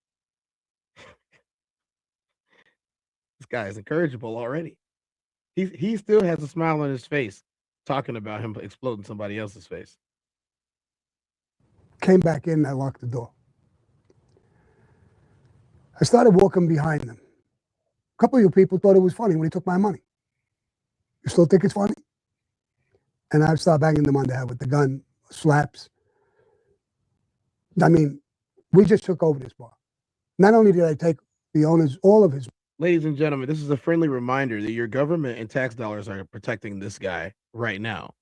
This guy is incorrigible already. He still has a smile on his face talking about him exploding somebody else's face. Came back in, I locked the door. I started walking behind them. A couple of you people thought it was funny when he took my money. You still think it's funny? And I started banging them on the head with the gun, slaps. I mean, we just took over this bar. Not only did I take the owner's, all of his. Ladies and gentlemen, this is a friendly reminder that your government and tax dollars are protecting this guy right now.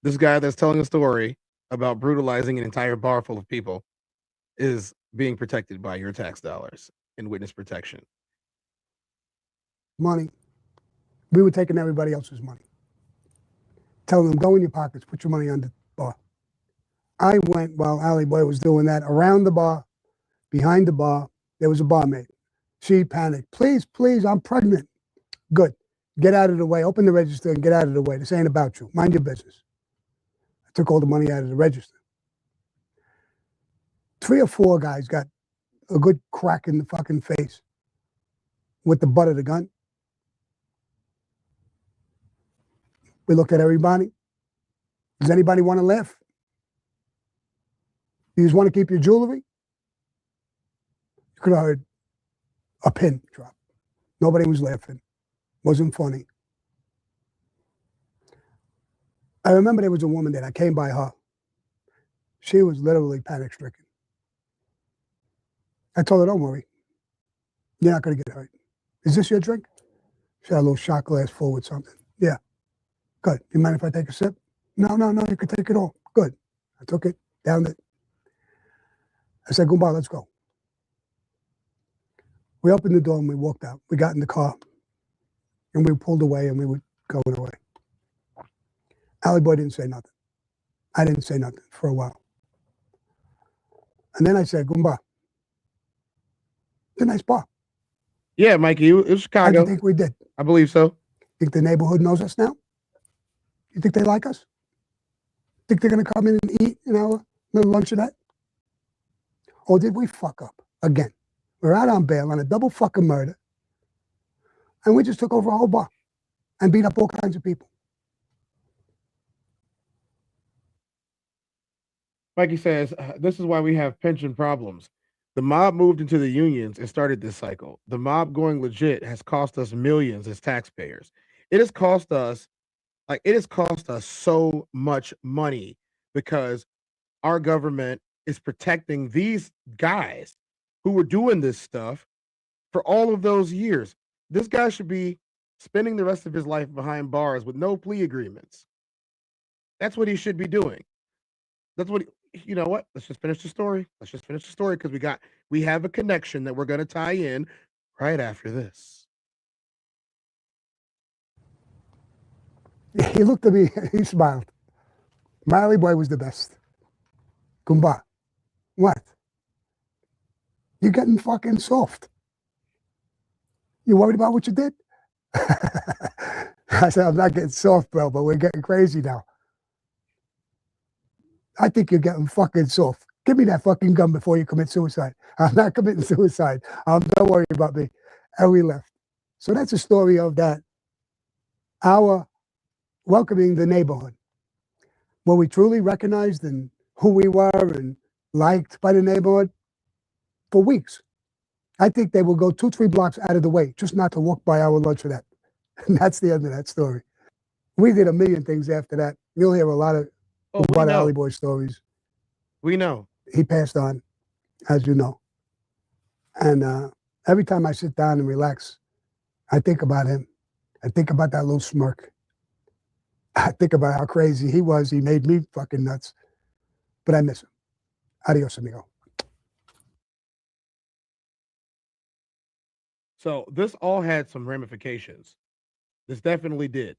This guy that's telling a story about brutalizing an entire bar full of people is being protected by your tax dollars and witness protection. Money. We were taking everybody else's money. Telling them, "Go in your pockets, put your money on the bar." I went, while Ollie Boy was doing that, around the bar, behind the bar. There was a barmaid. She panicked. "Please, please, I'm pregnant." Good. Get out of the way. Open the register and get out of the way. This ain't about you. Mind your business. I took all the money out of the register. 3 or 4 guys got a good crack in the fucking face with the butt of the gun. We looked at everybody. Does anybody want to laugh? You just want to keep your jewelry? You could have heard a pin drop. Nobody was laughing. Wasn't funny. I remember there was a woman there. I came by her. She was literally panic stricken. I told her, "Don't worry. You're not going to get hurt. Is this your drink?" She had a little shot glass full with something. "Yeah." "Good. You mind if I take a sip?" No, you can take it all." Good. I took it, downed it. I said, "Gumba, let's go." We opened the door and we walked out. We got in the car and we pulled away and we were going away. Ollie Boy didn't say nothing. I didn't say nothing for a while. And then I said, "Gumba, it's a nice bar." Yeah, Mikey, it was How do Chicago. you think we did? I believe so. Think the neighborhood knows us now? You think they like us? Think they're going to come in and eat in our little luncheonette? Or did we fuck up again? We're out on bail on a double fucking murder, and we just took over a whole bar and beat up all kinds of people. Mikey says, "This is why we have pension problems. The mob moved into the unions and started this cycle. The mob going legit has cost us millions as taxpayers. It has cost us so much money because our government is protecting these guys who were doing this stuff for all of those years. This guy should be spending the rest of his life behind bars with no plea agreements. That's what he should be doing. That's what you know what? Let's just finish the story. Let's just finish the story because we have a connection that we're going to tie in right after this." He looked at me, he smiled. Marley Boy was the best. Kumba, what? You're getting fucking soft. You worried about what you did? I said, I'm not getting soft, bro, but we're getting crazy now. I think you're getting fucking soft. Give me that fucking gun before you commit suicide. I'm not committing suicide. Don't worry about me. And we left. So that's a story of that. Our welcoming the neighborhood. Were we truly recognized in who we were and liked by the neighborhood? For weeks. I think they will go 2-3 blocks out of the way just not to walk by our luncheonette. And that's the end of that story. We did a million things after that. You'll hear a lot of Bud Alley Boy stories. We know. He passed on, as you know. And every time I sit down and relax, I think about him. I think about that little smirk. I think about how crazy he was. He made me fucking nuts. But I miss him. Adios, amigo. So this all had some ramifications. This definitely did.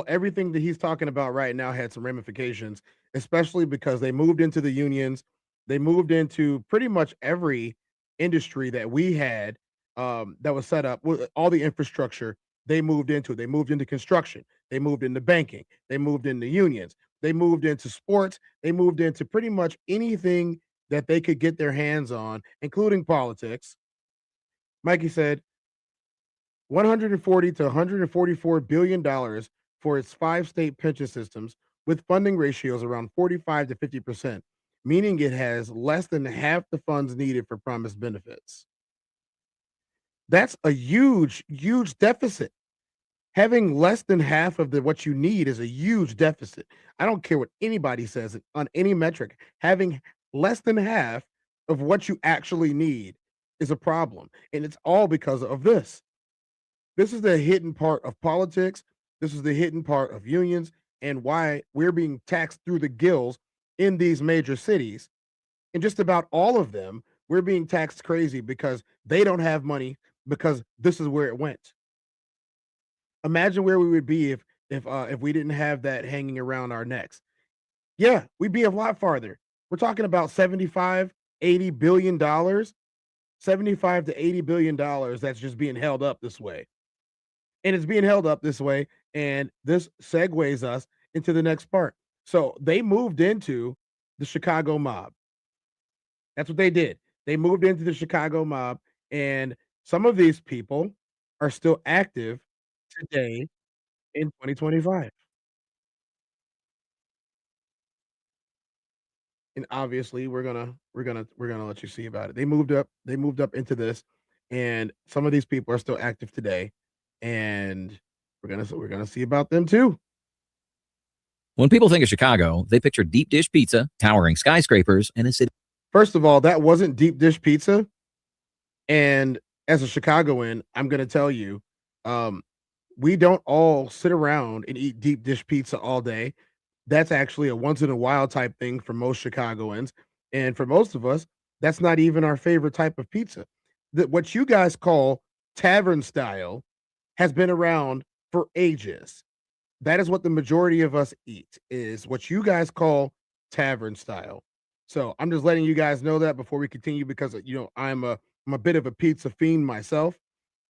Everything that he's talking about right now had some ramifications, especially because they moved into the unions. They moved into pretty much every industry that we had that was set up with all the infrastructure. They moved into. They moved into construction. They moved into banking. They moved into unions. They moved into sports. They moved into pretty much anything that they could get their hands on, including politics. Mikey said 140 to 144 billion dollars for its 5 state pension systems, with funding ratios around 45 to 50%, meaning it has less than half the funds needed for promised benefits. That's a huge, huge deficit. Having less than half of what you need is a huge deficit. I don't care what anybody says on any metric. Having less than half of what you actually need is a problem. And it's all because of this. This is the hidden part of politics. This is the hidden part of unions and why we're being taxed through the gills in these major cities. And just about all of them, we're being taxed crazy because they don't have money, because this is where it went. Imagine where we would be if we didn't have that hanging around our necks. Yeah, we'd be a lot farther. We're talking about 75, 80 billion dollars, 75 to 80 billion dollars that's just being held up this way. And it's being held up this way, and this segues us into the next part. So they moved into the Chicago mob. That's what they did. They moved into the Chicago mob, and some of these people are still active today in 2025. And obviously we're gonna let you see about it. They moved up into this, and some of these people are still active today, and we're gonna see about them too. When people think of Chicago, they picture deep dish pizza, towering skyscrapers, and a city. First of all, that wasn't deep dish pizza. And as a Chicagoan, I'm gonna tell you, we don't all sit around and eat deep dish pizza all day. That's actually a once in a while type thing for most Chicagoans. And for most of us, that's not even our favorite type of pizza. What you guys call tavern style has been around for ages. That is what the majority of us eat, is what you guys call tavern style. So I'm just letting you guys know that before we continue, because I'm a bit of a pizza fiend myself,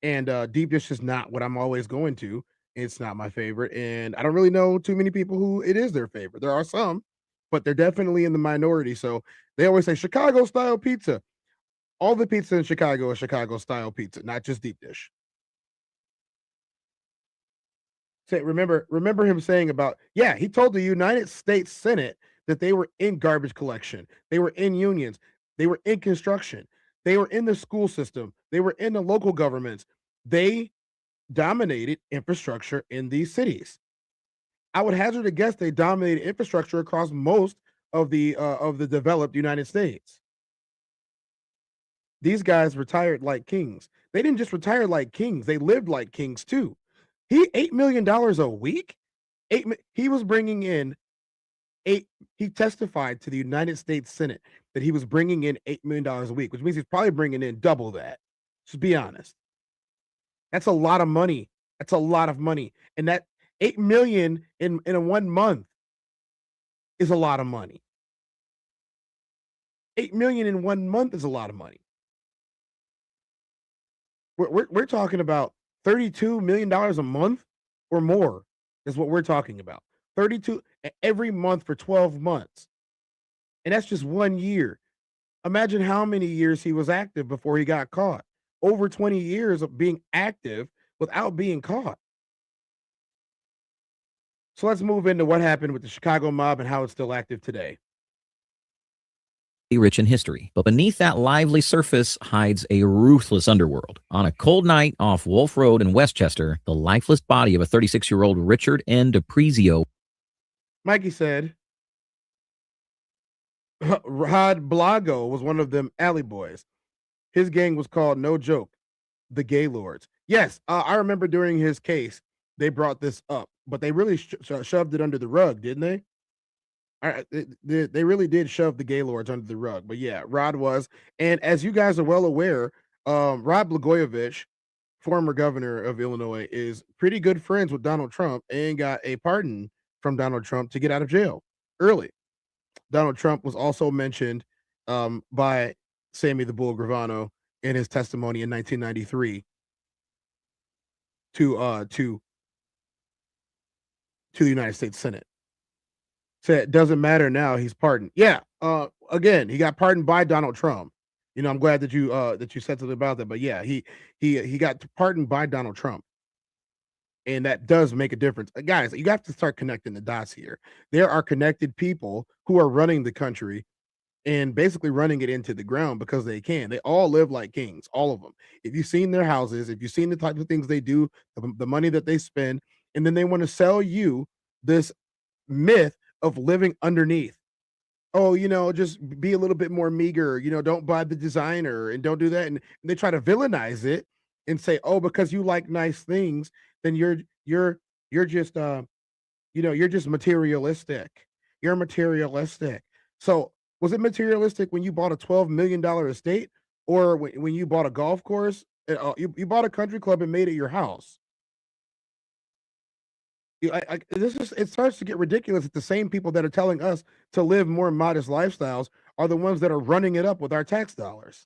and deep dish is not what I'm always going to. It's not my favorite, and I don't really know too many people who it is their favorite. There are some, but they're definitely in the minority. So they always say Chicago style pizza. All the pizza in Chicago is Chicago style pizza, not just deep dish. Remember him saying about, yeah, he told the United States Senate that they were in garbage collection, they were in unions, they were in construction, they were in the school system, they were in the local governments. They dominated infrastructure in these cities. I would hazard a guess they dominated infrastructure across most of the developed United States. These guys retired like kings. They didn't just retire like kings; they lived like kings too. $8 million a week. He was bringing in eight. He testified to the United States Senate that he was bringing in $8 million a week, which means he's probably bringing in double that. Just be honest. That's a lot of money. That's a lot of money, and $8 million in a 1 month is a lot of money. 8 million in 1 month is a lot of money. We're talking about $32 million a month or more is what we're talking about. 32 every month for 12 months. And that's just 1 year. Imagine how many years he was active before he got caught. Over 20 years of being active without being caught. So let's move into what happened with the Chicago mob and how it's still active today. Rich in history, but beneath that lively surface hides a ruthless underworld. On a cold night off Wolf Road in Westchester, the lifeless body of a 36-year-old Richard N. DePrizio. Mikey said, Rod Blago was one of them alley boys. His gang was called, no joke, the Gaylords. Yes, I remember during his case, they brought this up, but they really shoved it under the rug, didn't they? They really did shove the Gaylords under the rug. But yeah, Rod was. And as you guys are well aware, Rod Blagojevich, former governor of Illinois, is pretty good friends with Donald Trump and got a pardon from Donald Trump to get out of jail early. Donald Trump was also mentioned by Sammy the Bull Gravano in his testimony in 1993 to the United States Senate. Said it doesn't matter now, he's pardoned. Yeah, again, he got pardoned by Donald Trump. You know, I'm glad that you said something about that. But yeah, he got pardoned by Donald Trump. And that does make a difference. Guys, you have to start connecting the dots here. There are connected people who are running the country and basically running it into the ground because they can. They all live like kings, all of them. If you've seen their houses, if you've seen the types of things they do, the money that they spend, and then they want to sell you this myth of living underneath. Oh, you know, just be a little bit more meager, you know, don't buy the designer and don't do that. And they try to villainize it and say, oh, because you like nice things, then you're just you're just materialistic. You're materialistic. So was it materialistic when you bought a $12 million estate, or when you bought a golf course? You bought a country club and made it your house. It starts to get ridiculous that the same people that are telling us to live more modest lifestyles are the ones that are running it up with our tax dollars.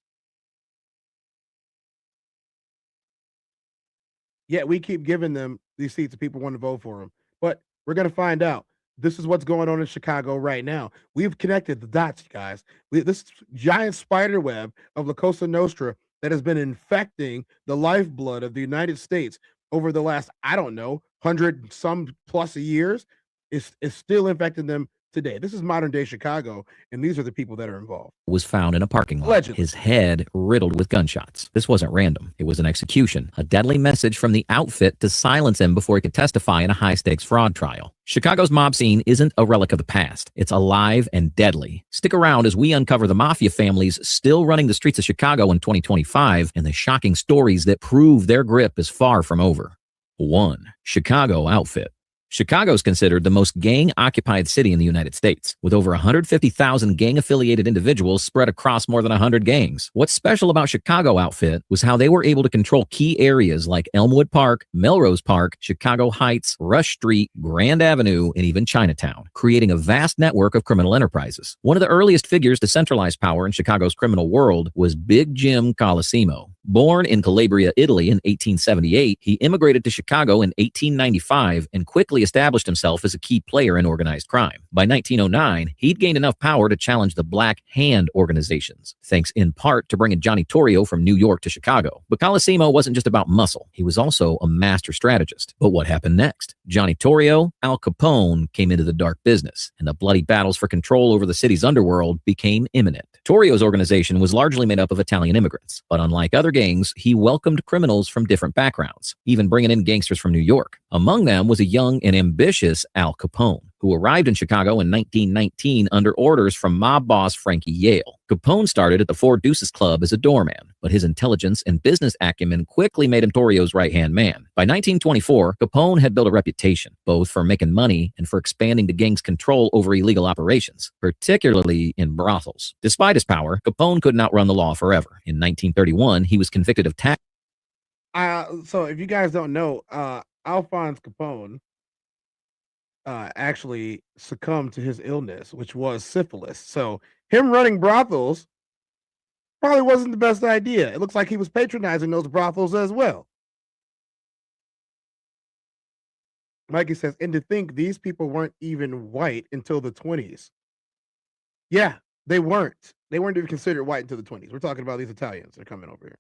Yet we keep giving them these seats and people want to vote for them. But we're going to find out. This is what's going on in Chicago right now. We've connected the dots, guys. This giant spider web of La Cosa Nostra that has been infecting the lifeblood of the United States over the last, I don't know, 100 some plus years is still infecting them today. This is modern day Chicago, and these are the people that are involved. Was found in a parking lot, Allegedly. His head riddled with gunshots. This wasn't random. It was an execution, a deadly message from the outfit to silence him before he could testify in a high-stakes fraud trial. Chicago's mob scene isn't a relic of the past. It's alive and deadly. Stick around as we uncover the mafia families still running the streets of Chicago in 2025 and the shocking stories that prove their grip is far from over. 1. Chicago outfit. Chicago is considered the most gang-occupied city in the United States, with over 150,000 gang-affiliated individuals spread across more than 100 gangs. What's special about Chicago outfit was how they were able to control key areas like Elmwood Park, Melrose Park, Chicago Heights, Rush Street, Grand Avenue, and even Chinatown, creating a vast network of criminal enterprises. One of the earliest figures to centralize power in Chicago's criminal world was Big Jim Colosimo. Born in Calabria, Italy in 1878, he immigrated to Chicago in 1895 and quickly established himself as a key player in organized crime. By 1909, he'd gained enough power to challenge the Black Hand organizations, thanks in part to bringing Johnny Torrio from New York to Chicago. But Colosimo wasn't just about muscle. He was also a master strategist. But what happened next? Johnny Torrio, Al Capone came into the dark business, and the bloody battles for control over the city's underworld became imminent. Torrio's organization was largely made up of Italian immigrants, but unlike other gangs, he welcomed criminals from different backgrounds, even bringing in gangsters from New York. Among them was a young and ambitious Al Capone, who arrived in Chicago in 1919 under orders from mob boss Frankie Yale. Capone started at the Four Deuces Club as a doorman, but his intelligence and business acumen quickly made him Torrio's right-hand man. By 1924, Capone had built a reputation, both for making money and for expanding the gang's control over illegal operations, particularly in brothels. Despite his power, Capone couldn't outrun the law forever. In 1931, he was convicted of tax. So if you guys don't know, Alphonse Capone actually succumbed to his illness, which was syphilis. So him running brothels probably wasn't the best idea. It looks like he was patronizing those brothels as well. Mikey says, and to think these people weren't even white until the 20s. Yeah, they weren't. They weren't even considered white until the 20s. We're talking about these Italians that are coming over here.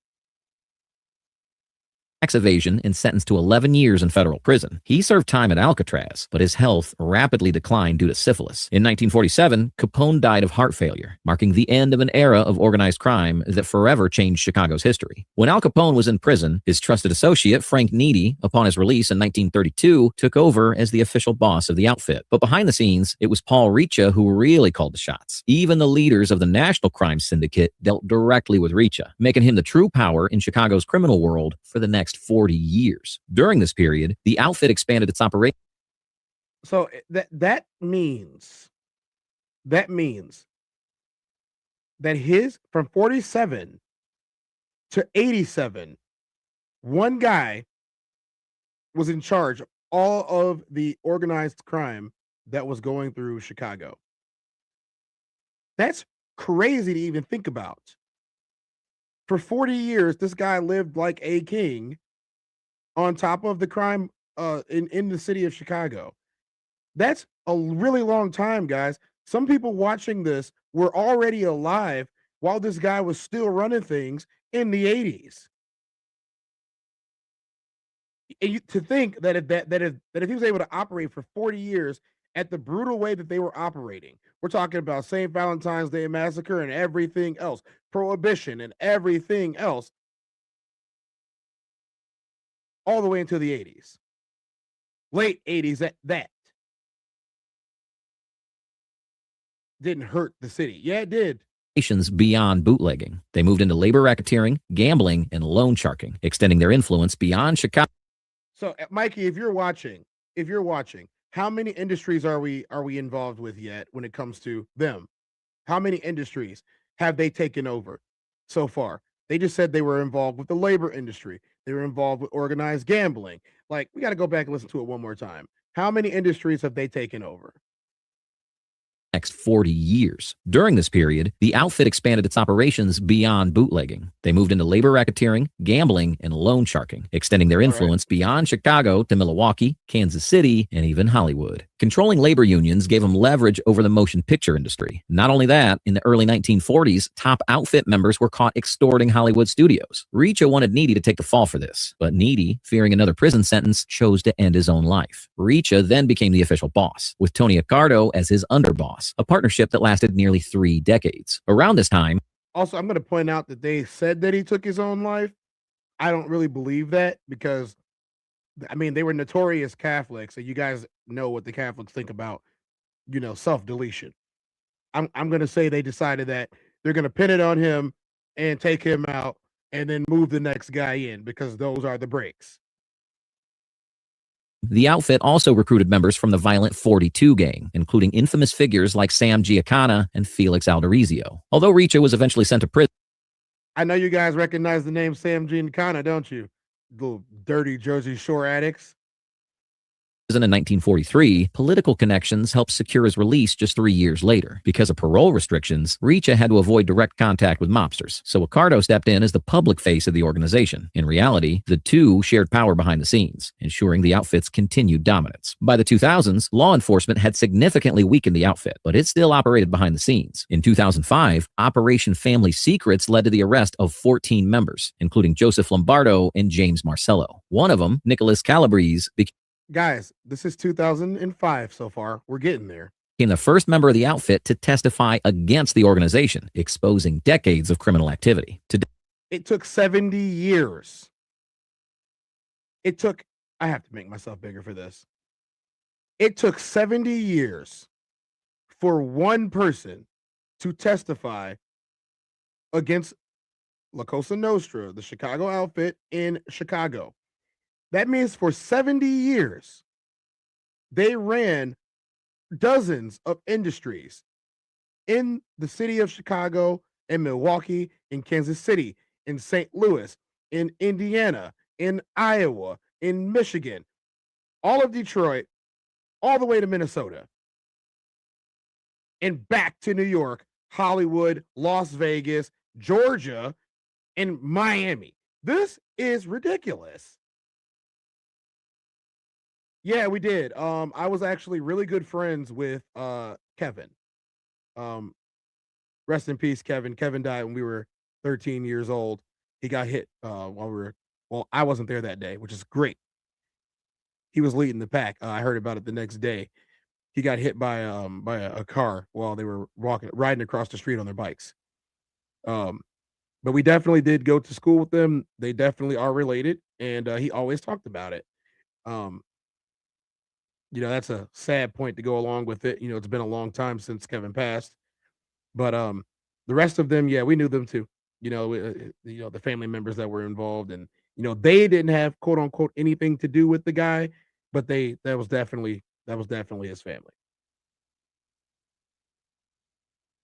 Tax evasion and sentenced to 11 years in federal prison. He served time at Alcatraz, but his health rapidly declined due to syphilis. In 1947, Capone died of heart failure, marking the end of an era of organized crime that forever changed Chicago's history. When Al Capone was in prison, his trusted associate, Frank Needy, upon his release in 1932, took over as the official boss of the outfit. But behind the scenes, it was Paul Riccia who really called the shots. Even the leaders of the National Crime Syndicate dealt directly with Riccia, making him the true power in Chicago's criminal world for the next 40 years. During this period, the outfit expanded its operation. So that means that his from 47 to 87, one guy was in charge of all of the organized crime that was going through Chicago. That's crazy to even think about. For 40 years, this guy lived like a king on top of the crime in the city of Chicago. That's a really long time, guys. Some people watching this were already alive while this guy was still running things in the 80s. And to think that if he was able to operate for 40 years at the brutal way that they were operating, we're talking about St. Valentine's Day Massacre and everything else, Prohibition and everything else, all the way into the 80s, late 80s at that. Didn't hurt the city. Yeah, it did. Beyond bootlegging. They moved into labor racketeering, gambling, and loan sharking, extending their influence beyond Chicago. So, Mikey, if you're watching, how many industries are we involved with yet when it comes to them? How many industries have they taken over so far? They just said they were involved with the labor industry. They were involved with organized gambling. Like, we got to go back and listen to it one more time. How many industries have they taken over? Next 40 years. During this period, the outfit expanded its operations beyond bootlegging. They moved into labor racketeering, gambling, and loan sharking, extending their influence beyond Chicago to Milwaukee, Kansas City, and even Hollywood. Controlling labor unions gave them leverage over the motion picture industry. Not only that, in the early 1940s, top outfit members were caught extorting Hollywood studios. Riccia wanted Needy to take the fall for this, but Needy, fearing another prison sentence, chose to end his own life. Riccia then became the official boss, with Tony Accardo as his underboss, a partnership that lasted nearly 3 decades. Around this time, also, I'm going to point out that they said that he took his own life. I don't really believe that because, I mean, they were notorious Catholics, and you guys know what the Catholics think about, self-deletion. I'm going to say they decided that they're going to pin it on him and take him out and then move the next guy in because those are the breaks. the outfit also recruited members from the Violent 42 gang, including infamous figures like Sam Giancana and Felix Alderizio. Although Riccia was eventually sent to prison. I know you guys recognize the name Sam Giancana, don't you? Little dirty Jersey Shore addicts. In 1943, political connections helped secure his release just 3 years later. Because of parole restrictions, Riccia had to avoid direct contact with mobsters, so Accardo stepped in as the public face of the organization. In reality, the two shared power behind the scenes, ensuring the outfit's continued dominance. By the 2000s, law enforcement had significantly weakened the outfit, but it still operated behind the scenes. In 2005, Operation Family Secrets led to the arrest of 14 members, including Joseph Lombardo and James Marcello. One of them, Nicholas Calabrese, Guys, this is 2005 so far. We're getting there. Became the first member of the outfit to testify against the organization, exposing decades of criminal activity. It took 70 years. I have to make myself bigger for this. It took 70 years for one person to testify against La Cosa Nostra, the Chicago outfit in Chicago. That means for 70 years, they ran dozens of industries in the city of Chicago, in Milwaukee, in Kansas City, in St. Louis, in Indiana, in Iowa, in Michigan, all of Detroit, all the way to Minnesota and back to New York, Hollywood, Las Vegas, Georgia, and Miami. This is ridiculous. Yeah, we did. I was actually really good friends with Kevin. Rest in peace, Kevin. Kevin died when we were 13 years old. He got hit I wasn't there that day, which is great. He was leading the pack. I heard about it the next day. He got hit by a car while they were riding across the street on their bikes. But we definitely did go to school with them. They definitely are related, and he always talked about it. That's a sad point to go along with it. It's been a long time since Kevin passed, but the rest of them, yeah, we knew them too. The family members that were involved, and they didn't have quote unquote anything to do with the guy, but that was definitely his family.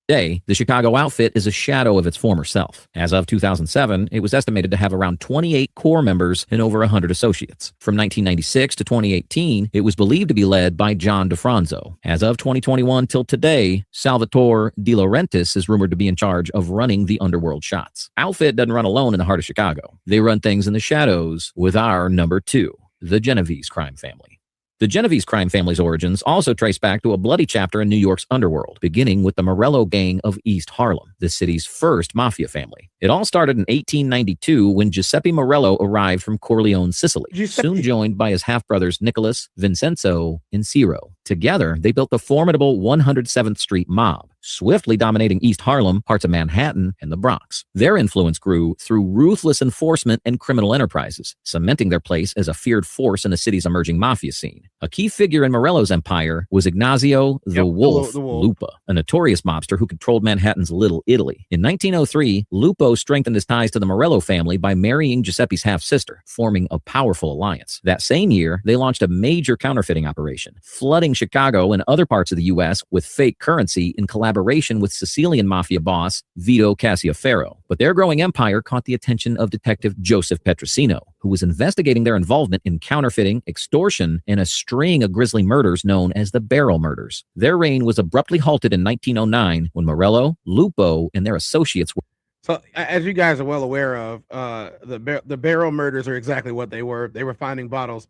Today, the Chicago outfit is a shadow of its former self. As of 2007, it was estimated to have around 28 core members and over 100 associates. From 1996 to 2018, it was believed to be led by John DeFranzo. As of 2021 till today, Salvatore De Laurentiis is rumored to be in charge of running the underworld shots. Outfit doesn't run alone in the heart of Chicago. They run things in the shadows with our number 2, the Genovese crime family. The Genovese crime family's origins also trace back to a bloody chapter in New York's underworld, beginning with the Morello gang of East Harlem, the city's first mafia family. It all started in 1892 when Giuseppe Morello arrived from Corleone, Sicily, soon joined by his half-brothers Nicholas, Vincenzo, and Ciro. Together, they built the formidable 107th Street mob, swiftly dominating East Harlem, parts of Manhattan, and the Bronx. Their influence grew through ruthless enforcement and criminal enterprises, cementing their place as a feared force in the city's emerging mafia scene. A key figure in Morello's empire was Ignazio the Wolf Lupa, a notorious mobster who controlled Manhattan's Little Italy. In 1903, Lupo strengthened his ties to the Morello family by marrying Giuseppe's half-sister, forming a powerful alliance. That same year, they launched a major counterfeiting operation, flooding Chicago and other parts of the U.S. with fake currency in collaboration with Sicilian mafia boss Vito Casciaferro. But their growing empire caught the attention of Detective Joseph Petrosino, who was investigating their involvement in counterfeiting, extortion, and a string of grisly murders known as the Barrel Murders. Their reign was abruptly halted in 1909 when Morello, Lupo, and their associates were. So, as you guys are well aware of, the Barrel Murders are exactly what they were. They were finding bottles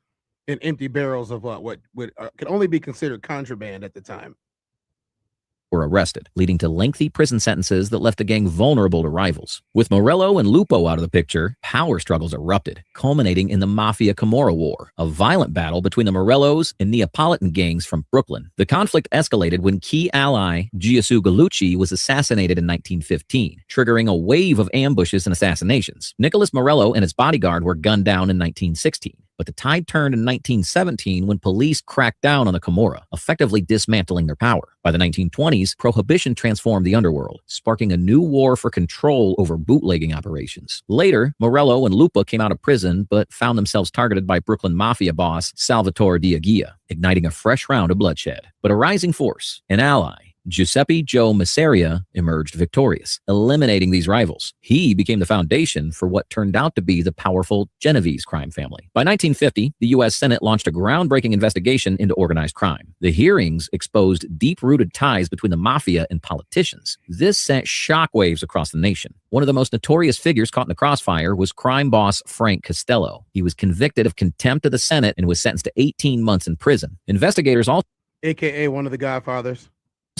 in empty barrels of what could only be considered contraband at the time. Were arrested, leading to lengthy prison sentences that left the gang vulnerable to rivals. With Morello and Lupo out of the picture, power struggles erupted, culminating in the Mafia Camorra War, a violent battle between the Morellos and Neapolitan gangs from Brooklyn. The conflict escalated when key ally Giuseppe Gallucci was assassinated in 1915, triggering a wave of ambushes and assassinations. Nicholas Morello and his bodyguard were gunned down in 1916. But the tide turned in 1917 when police cracked down on the Camorra, effectively dismantling their power. By the 1920s, Prohibition transformed the underworld, sparking a new war for control over bootlegging operations. Later, Morello and Lupa came out of prison, but found themselves targeted by Brooklyn mafia boss Salvatore Diaghia, igniting a fresh round of bloodshed. But a rising force, an ally, Giuseppe Joe Masseria, emerged victorious, eliminating these rivals. He became the foundation for what turned out to be the powerful Genovese crime family. By 1950, the U.S. Senate launched a groundbreaking investigation into organized crime. The hearings exposed deep-rooted ties between the mafia and politicians. This sent shockwaves across the nation. One of the most notorious figures caught in the crossfire was crime boss Frank Costello. He was convicted of contempt of the Senate and was sentenced to 18 months in prison. Investigators also, AKA one of the Godfathers,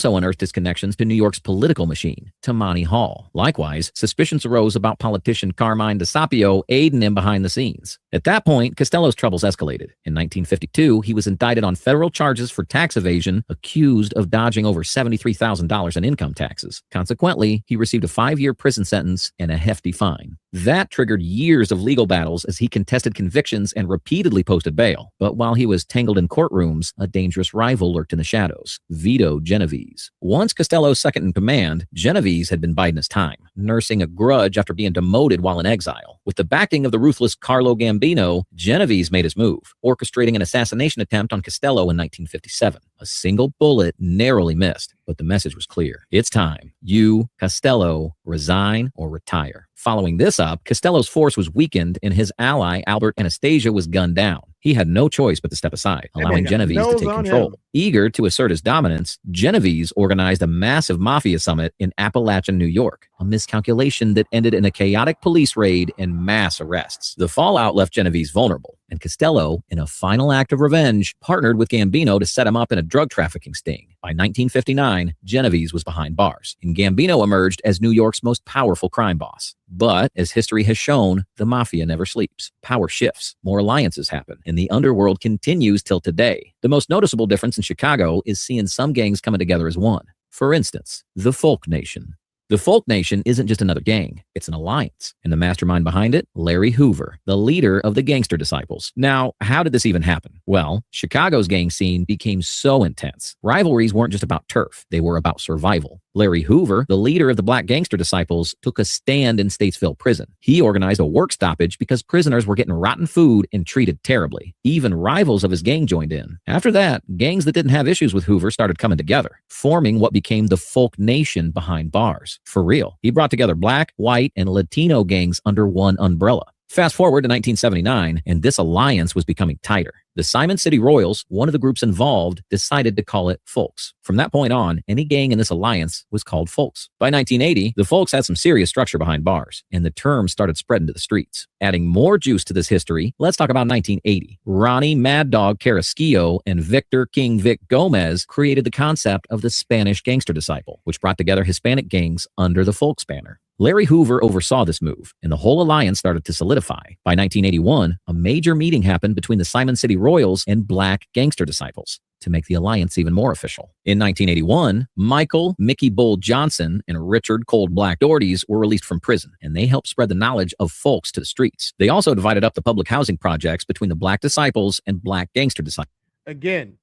unearthed his connections to New York's political machine, Tammany Hall. Likewise, suspicions arose about politician Carmine DeSapio aiding him behind the scenes. At that point, Costello's troubles escalated. In 1952, he was indicted on federal charges for tax evasion, accused of dodging over $73,000 in income taxes. Consequently, he received a 5-year prison sentence and a hefty fine. That triggered years of legal battles as he contested convictions and repeatedly posted bail. But while he was tangled in courtrooms, a dangerous rival lurked in the shadows, Vito Genovese. Once Costello's second in command, Genovese had been biding his time, nursing a grudge after being demoted while in exile. With the backing of the ruthless Carlo Gambino, Genovese made his move, orchestrating an assassination attempt on Costello in 1957. A single bullet narrowly missed, but the message was clear. It's time. You, Costello, resign or retire. Following this up, Costello's force was weakened and his ally, Albert Anastasia, was gunned down. He had no choice but to step aside, allowing Genovese to take control. Eager to assert his dominance, Genovese organized a massive mafia summit in Appalachian, New York, a miscalculation that ended in a chaotic police raid and mass arrests. The fallout left Genovese vulnerable, and Costello, in a final act of revenge, partnered with Gambino to set him up in a drug trafficking sting. By 1959, Genovese was behind bars, and Gambino emerged as New York's most powerful crime boss. But, as history has shown, the mafia never sleeps. Power shifts, more alliances happen, and the underworld continues till today. The most noticeable difference in Chicago is seeing some gangs coming together as one. For instance, the Folk Nation. The Folk Nation isn't just another gang, it's an alliance. And the mastermind behind it, Larry Hoover, the leader of the Gangster Disciples. Now, how did this even happen? Well, Chicago's gang scene became so intense. Rivalries weren't just about turf, they were about survival. Larry Hoover, the leader of the Black Gangster Disciples, took a stand in Statesville Prison. He organized a work stoppage because prisoners were getting rotten food and treated terribly. Even rivals of his gang joined in. After that, gangs that didn't have issues with Hoover started coming together, forming what became the Folk Nation behind bars. For real, he brought together Black, white, and Latino gangs under one umbrella. Fast forward to 1979, and this alliance was becoming tighter. The Simon City Royals, one of the groups involved, decided to call it Folks. From that point on, any gang in this alliance was called Folks. By 1980, the Folks had some serious structure behind bars, and the term started spreading to the streets. Adding more juice to this history, let's talk about 1980. Ronnie Mad Dog Carrasquillo and Victor King Vic Gomez created the concept of the Spanish Gangster Disciple, which brought together Hispanic gangs under the Folks banner. Larry Hoover oversaw this move, and the whole alliance started to solidify. By 1981, a major meeting happened between the Simon City Royals and Black Gangster Disciples to make the alliance even more official. In 1981, Michael Mickey Bull Johnson and Richard Cold Black Doherty's were released from prison, and they helped spread the knowledge of Folks to the streets. They also divided up the public housing projects between the Black Disciples and Black Gangster Disciples. Again,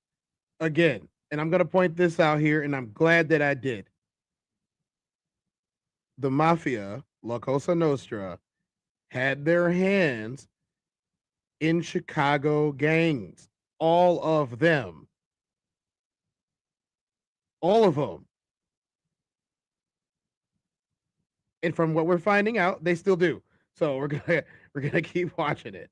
and I'm going to point this out here, and I'm glad that I did. The mafia, La Cosa Nostra, had their hands in Chicago gangs. All of them. All of them. And from what we're finding out, they still do. So we're gonna keep watching it.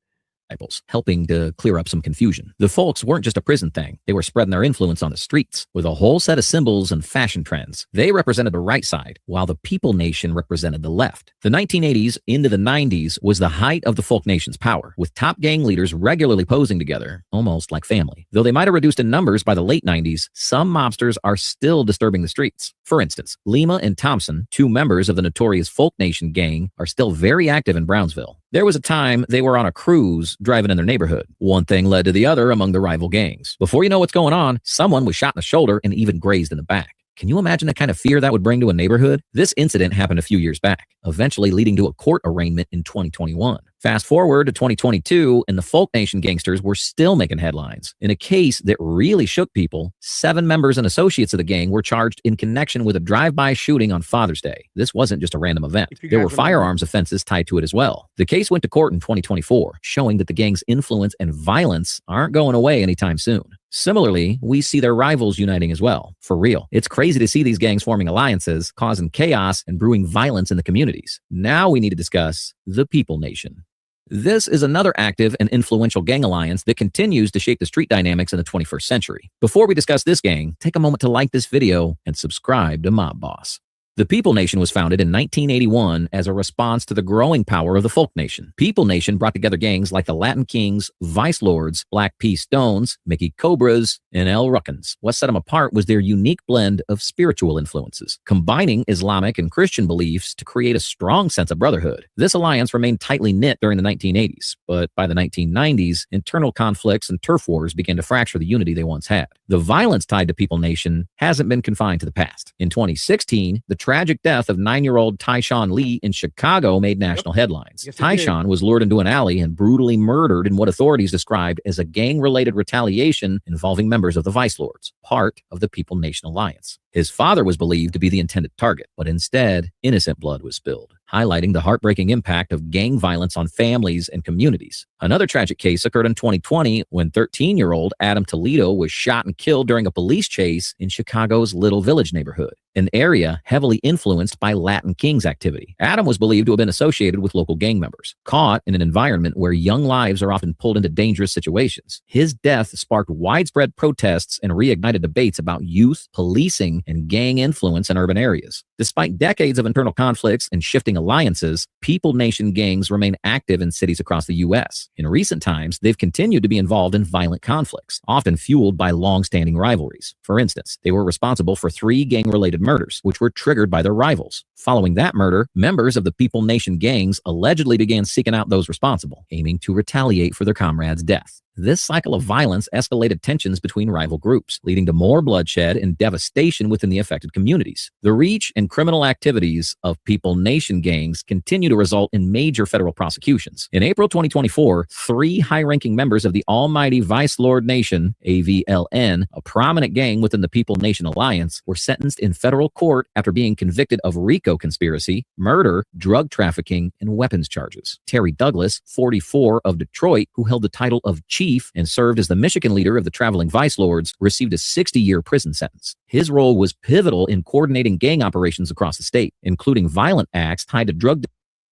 Helping to clear up some confusion. The Folks weren't just a prison thing. They were spreading their influence on the streets with a whole set of symbols and fashion trends. They represented the right side, while the People Nation represented the left. The 1980s into the 90s was the height of the Folk Nation's power, with top gang leaders regularly posing together, almost like family. Though they might have reduced in numbers by the late 90s, some mobsters are still disturbing the streets. For instance, Lima and Thompson, two members of the notorious Folk Nation gang, are still very active in Brownsville. There was a time they were on a cruise driving in their neighborhood. One thing led to the other among the rival gangs. Before you know what's going on, someone was shot in the shoulder and even grazed in the back. Can you imagine the kind of fear that would bring to a neighborhood? This incident happened a few years back, eventually leading to a court arraignment in 2021. Fast forward to 2022, and the Folk Nation gangsters were still making headlines. In a case that really shook people, 7 members and associates of the gang were charged in connection with a drive-by shooting on Father's Day. This wasn't just a random event. There were firearms offenses tied to it as well. The case went to court in 2024, showing that the gang's influence and violence aren't going away anytime soon. Similarly, we see their rivals uniting as well. For real. It's crazy to see these gangs forming alliances, causing chaos and brewing violence in the communities. Now we need to discuss the People Nation. This is another active and influential gang alliance that continues to shape the street dynamics in the 21st century. Before we discuss this gang, take a moment to like this video and subscribe to Mob Boss. The People Nation was founded in 1981 as a response to the growing power of the Folk Nation. People Nation brought together gangs like the Latin Kings, Vice Lords, Black P. Stones, Mickey Cobras, and El Ruckins. What set them apart was their unique blend of spiritual influences, combining Islamic and Christian beliefs to create a strong sense of brotherhood. This alliance remained tightly knit during the 1980s, but by the 1990s, internal conflicts and turf wars began to fracture the unity they once had. The violence tied to People Nation hasn't been confined to the past. In 2016, the tragic death of 9-year-old Tyshawn Lee in Chicago made national headlines. Yes, Tyshawn was lured into an alley and brutally murdered in what authorities described as a gang-related retaliation involving members of the Vice Lords, part of the People Nation Alliance. His father was believed to be the intended target, but instead, innocent blood was spilled, highlighting the heartbreaking impact of gang violence on families and communities. Another tragic case occurred in 2020 when 13-year-old Adam Toledo was shot and killed during a police chase in Chicago's Little Village neighborhood. an area heavily influenced by Latin Kings activity. Adam was believed to have been associated with local gang members, caught in an environment where young lives are often pulled into dangerous situations. His death sparked widespread protests and reignited debates about youth, policing, and gang influence in urban areas. Despite decades of internal conflicts and shifting alliances, People Nation gangs remain active in cities across the U.S. In recent times, they've continued to be involved in violent conflicts, often fueled by long-standing rivalries. For instance, they were responsible for 3 gang-related murders, which were triggered by their rivals. Following that murder, members of the People Nation gangs allegedly began seeking out those responsible, aiming to retaliate for their comrade's death. This cycle of violence escalated tensions between rival groups, leading to more bloodshed and devastation within the affected communities. The reach and criminal activities of People Nation gangs continue to result in major federal prosecutions. In April 2024, 3 high-ranking members of the Almighty Vice Lord Nation, AVLN, a prominent gang within the People Nation Alliance, were sentenced in federal court after being convicted of RICO conspiracy, murder, drug trafficking, and weapons charges. Terry Douglas, 44, of Detroit, who held the title of Chief and served as the Michigan leader of the traveling Vice Lords, received a 60-year prison sentence. His role was pivotal in coordinating gang operations across the state, including violent acts tied to drug.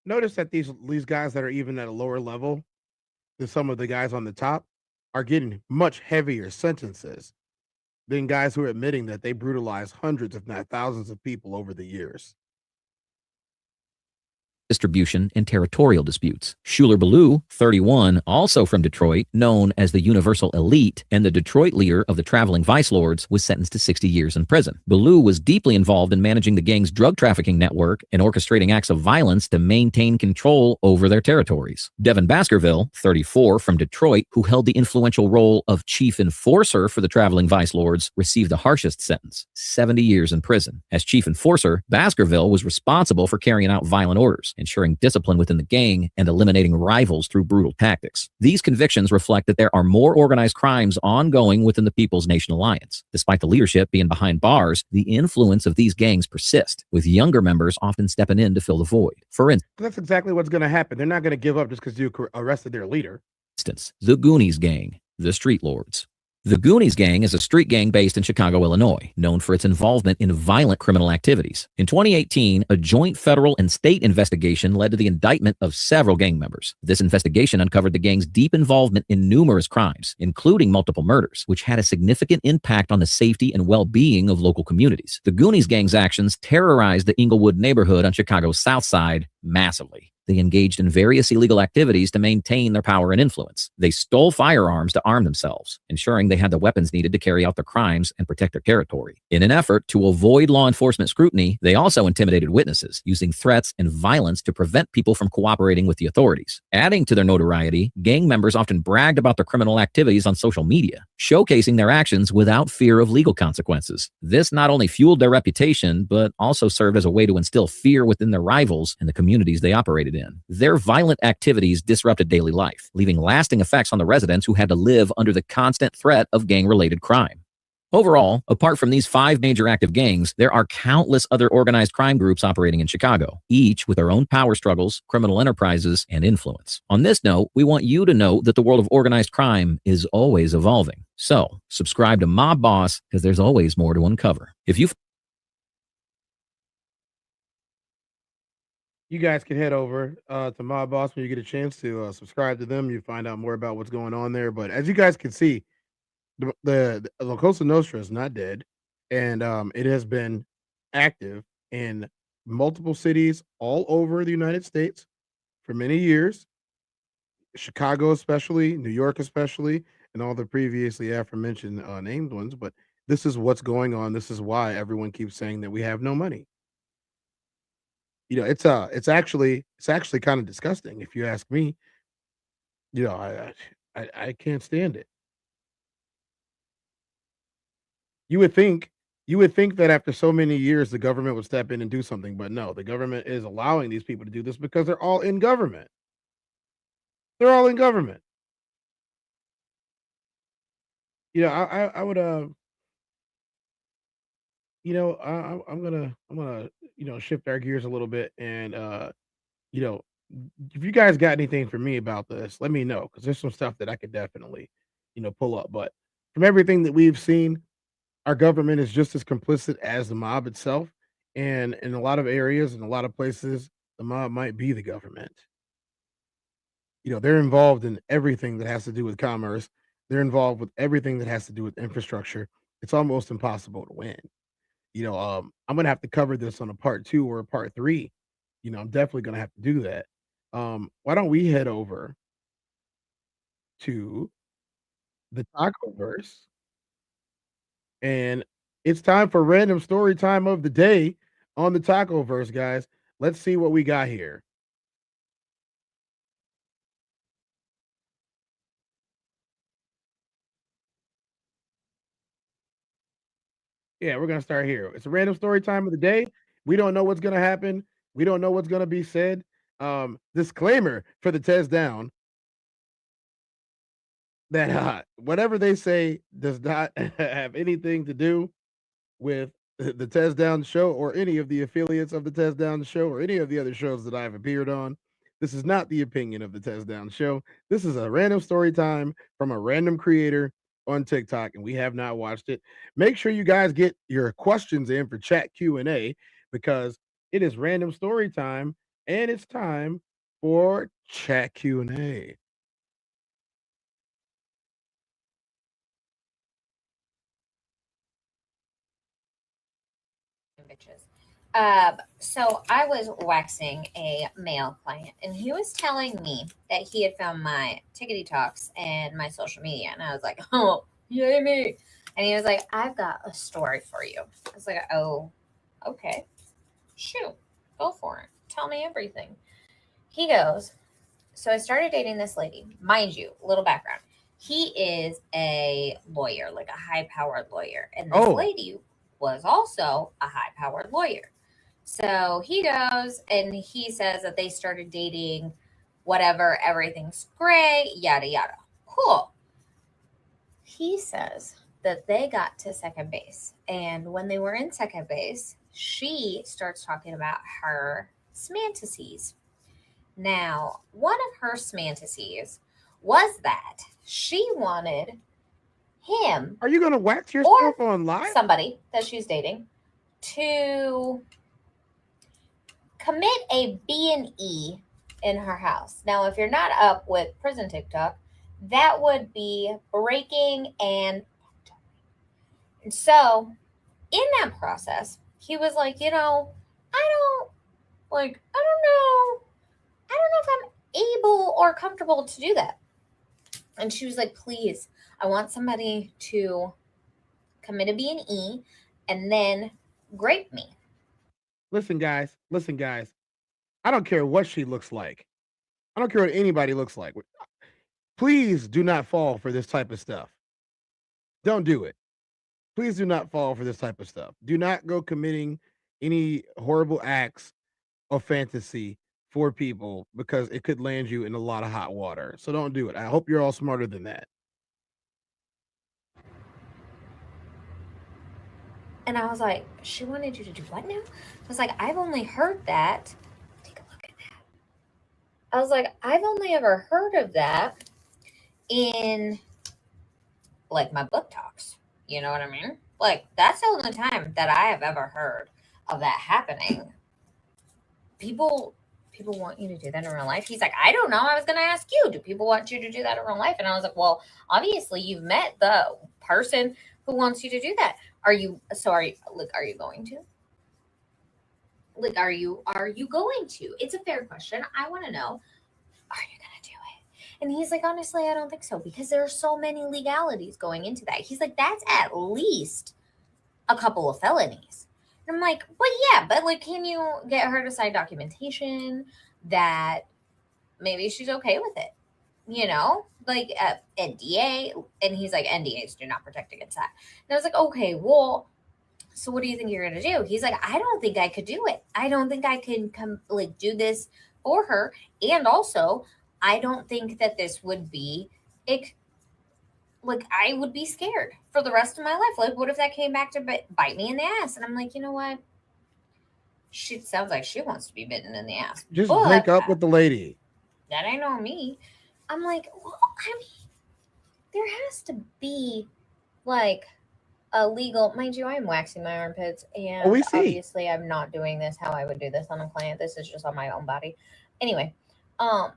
Notice that these guys that are even at a lower level than some of the guys on the top are getting much heavier sentences than guys who are admitting that they brutalized hundreds, if not thousands, of people over the years. Distribution and territorial disputes. Schuler Ballou, 31, also from Detroit, known as the Universal Elite, and the Detroit leader of the traveling Vice Lords, was sentenced to 60 years in prison. Ballou was deeply involved in managing the gang's drug trafficking network and orchestrating acts of violence to maintain control over their territories. Devin Baskerville, 34, from Detroit, who held the influential role of chief enforcer for the traveling Vice Lords, received the harshest sentence, 70 years in prison. As chief enforcer, Baskerville was responsible for carrying out violent orders, ensuring discipline within the gang, and eliminating rivals through brutal tactics. These convictions reflect that there are more organized crimes ongoing within the People's Nation Alliance. Despite the leadership being behind bars, the influence of these gangs persists, with younger members often stepping in to fill the void. For instance, that's exactly what's going to happen. They're not going to give up just because you arrested their leader. The Goonies Gang, the Street Lords. The Goonies Gang is a street gang based in Chicago, Illinois, known for its involvement in violent criminal activities. In 2018, a joint federal and state investigation led to the indictment of several gang members. This investigation uncovered the gang's deep involvement in numerous crimes, including multiple murders, which had a significant impact on the safety and well-being of local communities. The Goonies Gang's actions terrorized the Inglewood neighborhood on Chicago's South Side massively. They engaged in various illegal activities to maintain their power and influence. They stole firearms to arm themselves, ensuring they had the weapons needed to carry out their crimes and protect their territory. In an effort to avoid law enforcement scrutiny, they also intimidated witnesses, using threats and violence to prevent people from cooperating with the authorities. Adding to their notoriety, gang members often bragged about their criminal activities on social media, showcasing their actions without fear of legal consequences. This not only fueled their reputation, but also served as a way to instill fear within their rivals and the communities they operated in. Their violent activities disrupted daily life, leaving lasting effects on the residents who had to live under the constant threat of gang-related crime. Overall, apart from these 5 major active gangs, there are countless other organized crime groups operating in Chicago, each with their own power struggles, criminal enterprises, and influence. On this note, we want you to know that the world of organized crime is always evolving. So, subscribe to Mob Boss, because there's always more to uncover. If you guys can head over to Mob Boss when you get a chance to subscribe to them. You find out more about what's going on there. But as you guys can see, the Cosa Nostra is not dead, and it has been active in multiple cities all over the United States for many years. Chicago especially, New York especially, and all the previously aforementioned named ones. But this is what's going on. This is why everyone keeps saying that we have no money. You know, it's actually kind of disgusting if you ask me. You know, I can't stand it. You would think that after so many years the government would step in and do something, but no, the government is allowing these people to do this because they're all in government. They're all in government. You know, I would you know, I'm gonna shift our gears a little bit, and you know, if you guys got anything for me about this, let me know, because there's some stuff that I could definitely pull up. But from everything that we've seen, our government is just as complicit as the mob itself, And in a lot of areas, in a lot of places, the mob might be the government. They're involved in everything that has to do with commerce. They're involved with everything that has to do with infrastructure. It's almost impossible to win. I'm gonna have to cover this on a part 2 or a part 3. I'm definitely gonna have to do that. Why don't we head over to the Taco Verse, and it's time for random story time of the day on the Taco Verse, guys. Let's see what we got here. Yeah, we're gonna start here. It's a random story time of the day. We don't know what's gonna happen. We don't know what's gonna be said. Disclaimer for the test down that whatever they say does not have anything to do with the Test Down Show or any of the affiliates of the Test Down Show or any of the other shows that I've appeared on. This is not the opinion of the Test Down Show. This is a random story time from a random creator on TikTok, and we have not watched it. Make sure you guys get your questions in for chat Q&A because it is random story time and it's time for chat Q&A. So I was waxing a male client, and he was telling me that he had found my Tickety Talks and my social media, and I was like, "Oh, yay me!" And he was like, "I've got a story for you." I was like, "Oh, okay, shoot, go for it. Tell me everything." He goes, "So I started dating this lady. Mind you, little background. He is a lawyer, like a high-powered lawyer, and this lady was also a high-powered lawyer." So he goes and he says that they started dating, whatever, everything's great, yada, yada. Cool. He says that they got to second base. And when they were in second base, she starts talking about her fantasies. Now, one of her fantasies was that she wanted him. Are you going to wax yourself on live? Somebody that she's dating to commit a B&E in her house. Now, if you're not up with prison TikTok, that would be breaking and so in that process, he was like, I don't know if I'm able or comfortable to do that. And she was like, "Please, I want somebody to commit a B&E and then grape me." Listen, guys. I don't care what she looks like. I don't care what anybody looks like. Please do not fall for this type of stuff. Don't do it. Please do not fall for this type of stuff. Do not go committing any horrible acts of fantasy for people because it could land you in a lot of hot water. So don't do it. I hope you're all smarter than that. And I was like, "She wanted you to do what now?" I was like, "I've only heard that." Take a look at that. I was like, "I've only ever heard of that in like my book talks." You know what I mean? Like, that's the only time that I have ever heard of that happening. People want you to do that in real life. He's like, "I don't know. I was going to ask you, do people want you to do that in real life?" And I was like, "Well, obviously you've met the person who wants you to do that. Are you going to? Like, are you going to?" It's a fair question. I want to know, are you going to do it? And he's like, "Honestly, I don't think so because there are so many legalities going into that." He's like, "That's at least a couple of felonies." And I'm like, "Well, yeah, but like, can you get her to sign documentation that maybe she's okay with it? Like NDA." And he's like, "NDAs do not protect against that." And I was like, "Okay, well, so what do you think you're going to do?" He's like, "I don't think I could do it. I don't think I can do this for her. And also, I don't think that this would be I would be scared for the rest of my life. Like, what if that came back to bite me in the ass?" And I'm like, you know what? She sounds like she wants to be bitten in the ass. Just break up with the lady. That ain't on me. I'm like, well, I mean, there has to be like legal, mind you, I am waxing my armpits, and we see. obviously I'm not doing this how I would do this on a client. This is just on my own body. Anyway, I'm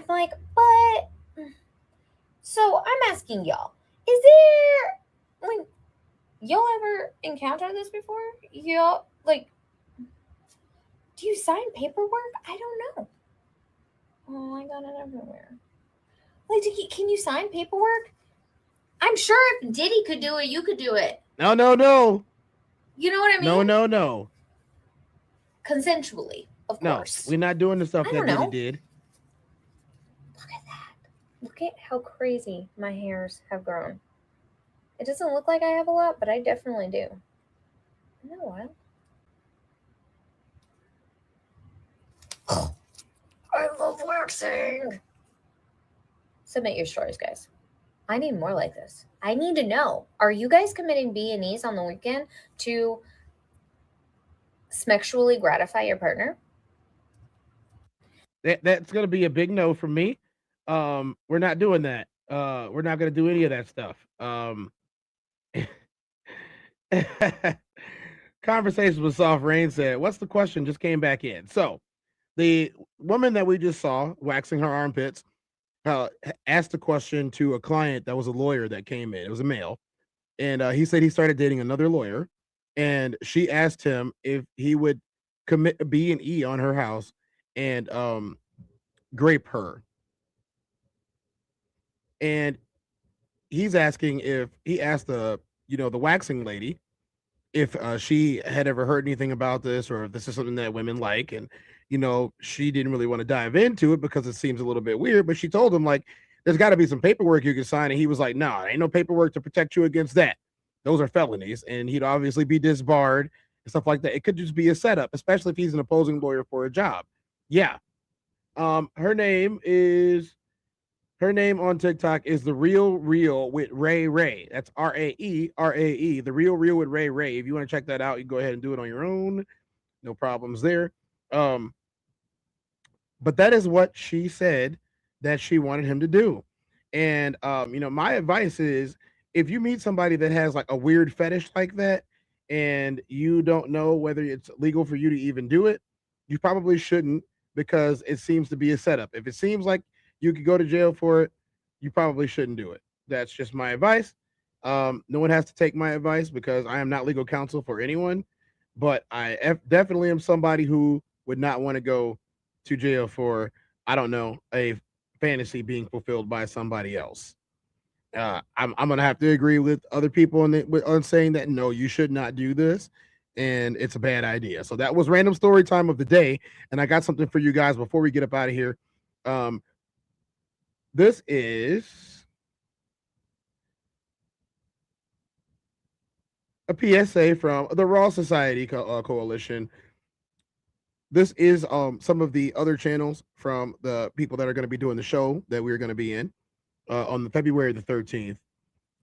like, but so I'm asking y'all, is there, like, y'all ever encountered this before? Y'all, like, do you sign paperwork? I don't know. Oh, I got it everywhere. Like, can you sign paperwork? I'm sure if Diddy could do it, you could do it. No. You know what I mean? No. Consensually, of course. No, we're not doing the stuff I that don't Diddy know. did. Look at that. Look at how crazy my hairs have grown. It doesn't look like I have a lot, but I definitely do. You know what? I love waxing. Submit your stories, guys. I need more like this. I need to know. Are you guys committing B&Es on the weekend to sexually gratify your partner? That's gonna be a big no from me. We're not doing that. We're not gonna do any of that stuff. Conversations with Soft Rain said, "What's the question?" Just came back in. So, the woman that we just saw waxing her armpits asked a question to a client that was a lawyer that came in. It was a male, and he said he started dating another lawyer, and she asked him if he would commit a B&E on her house and grape her. And he's asking if he asked the waxing lady if she had ever heard anything about this, or if this is something that women like. And she didn't really want to dive into it because it seems a little bit weird, but she told him, like, there's got to be some paperwork you can sign. And he was like, no, ain't no paperwork to protect you against that. Those are felonies, and he'd obviously be disbarred and stuff like that. It could just be a setup, especially if he's an opposing lawyer for a job. Yeah. Her name on TikTok is The Real with Ray. That's RAE. The Real with Ray. If you want to check that out, you can go ahead and do it on your own. No problems there. But that is what she said that she wanted him to do. And my advice is, if you meet somebody that has like a weird fetish like that, and you don't know whether it's legal for you to even do it, you probably shouldn't, because it seems to be a setup. If it seems like you could go to jail for it, you probably shouldn't do it. That's just my advice. No one has to take my advice, because I am not legal counsel for anyone, but I definitely am somebody who would not want to go to jail for, I don't know, a fantasy being fulfilled by somebody else. I'm gonna have to agree with other people on saying that no, you should not do this, and it's a bad idea. So that was random story time of the day, and I got something for you guys before we get up out of here. This is a PSA from the Raw Society Coalition. This is some of the other channels from the people that are going to be doing the show that we're going to be in on the February the 13th.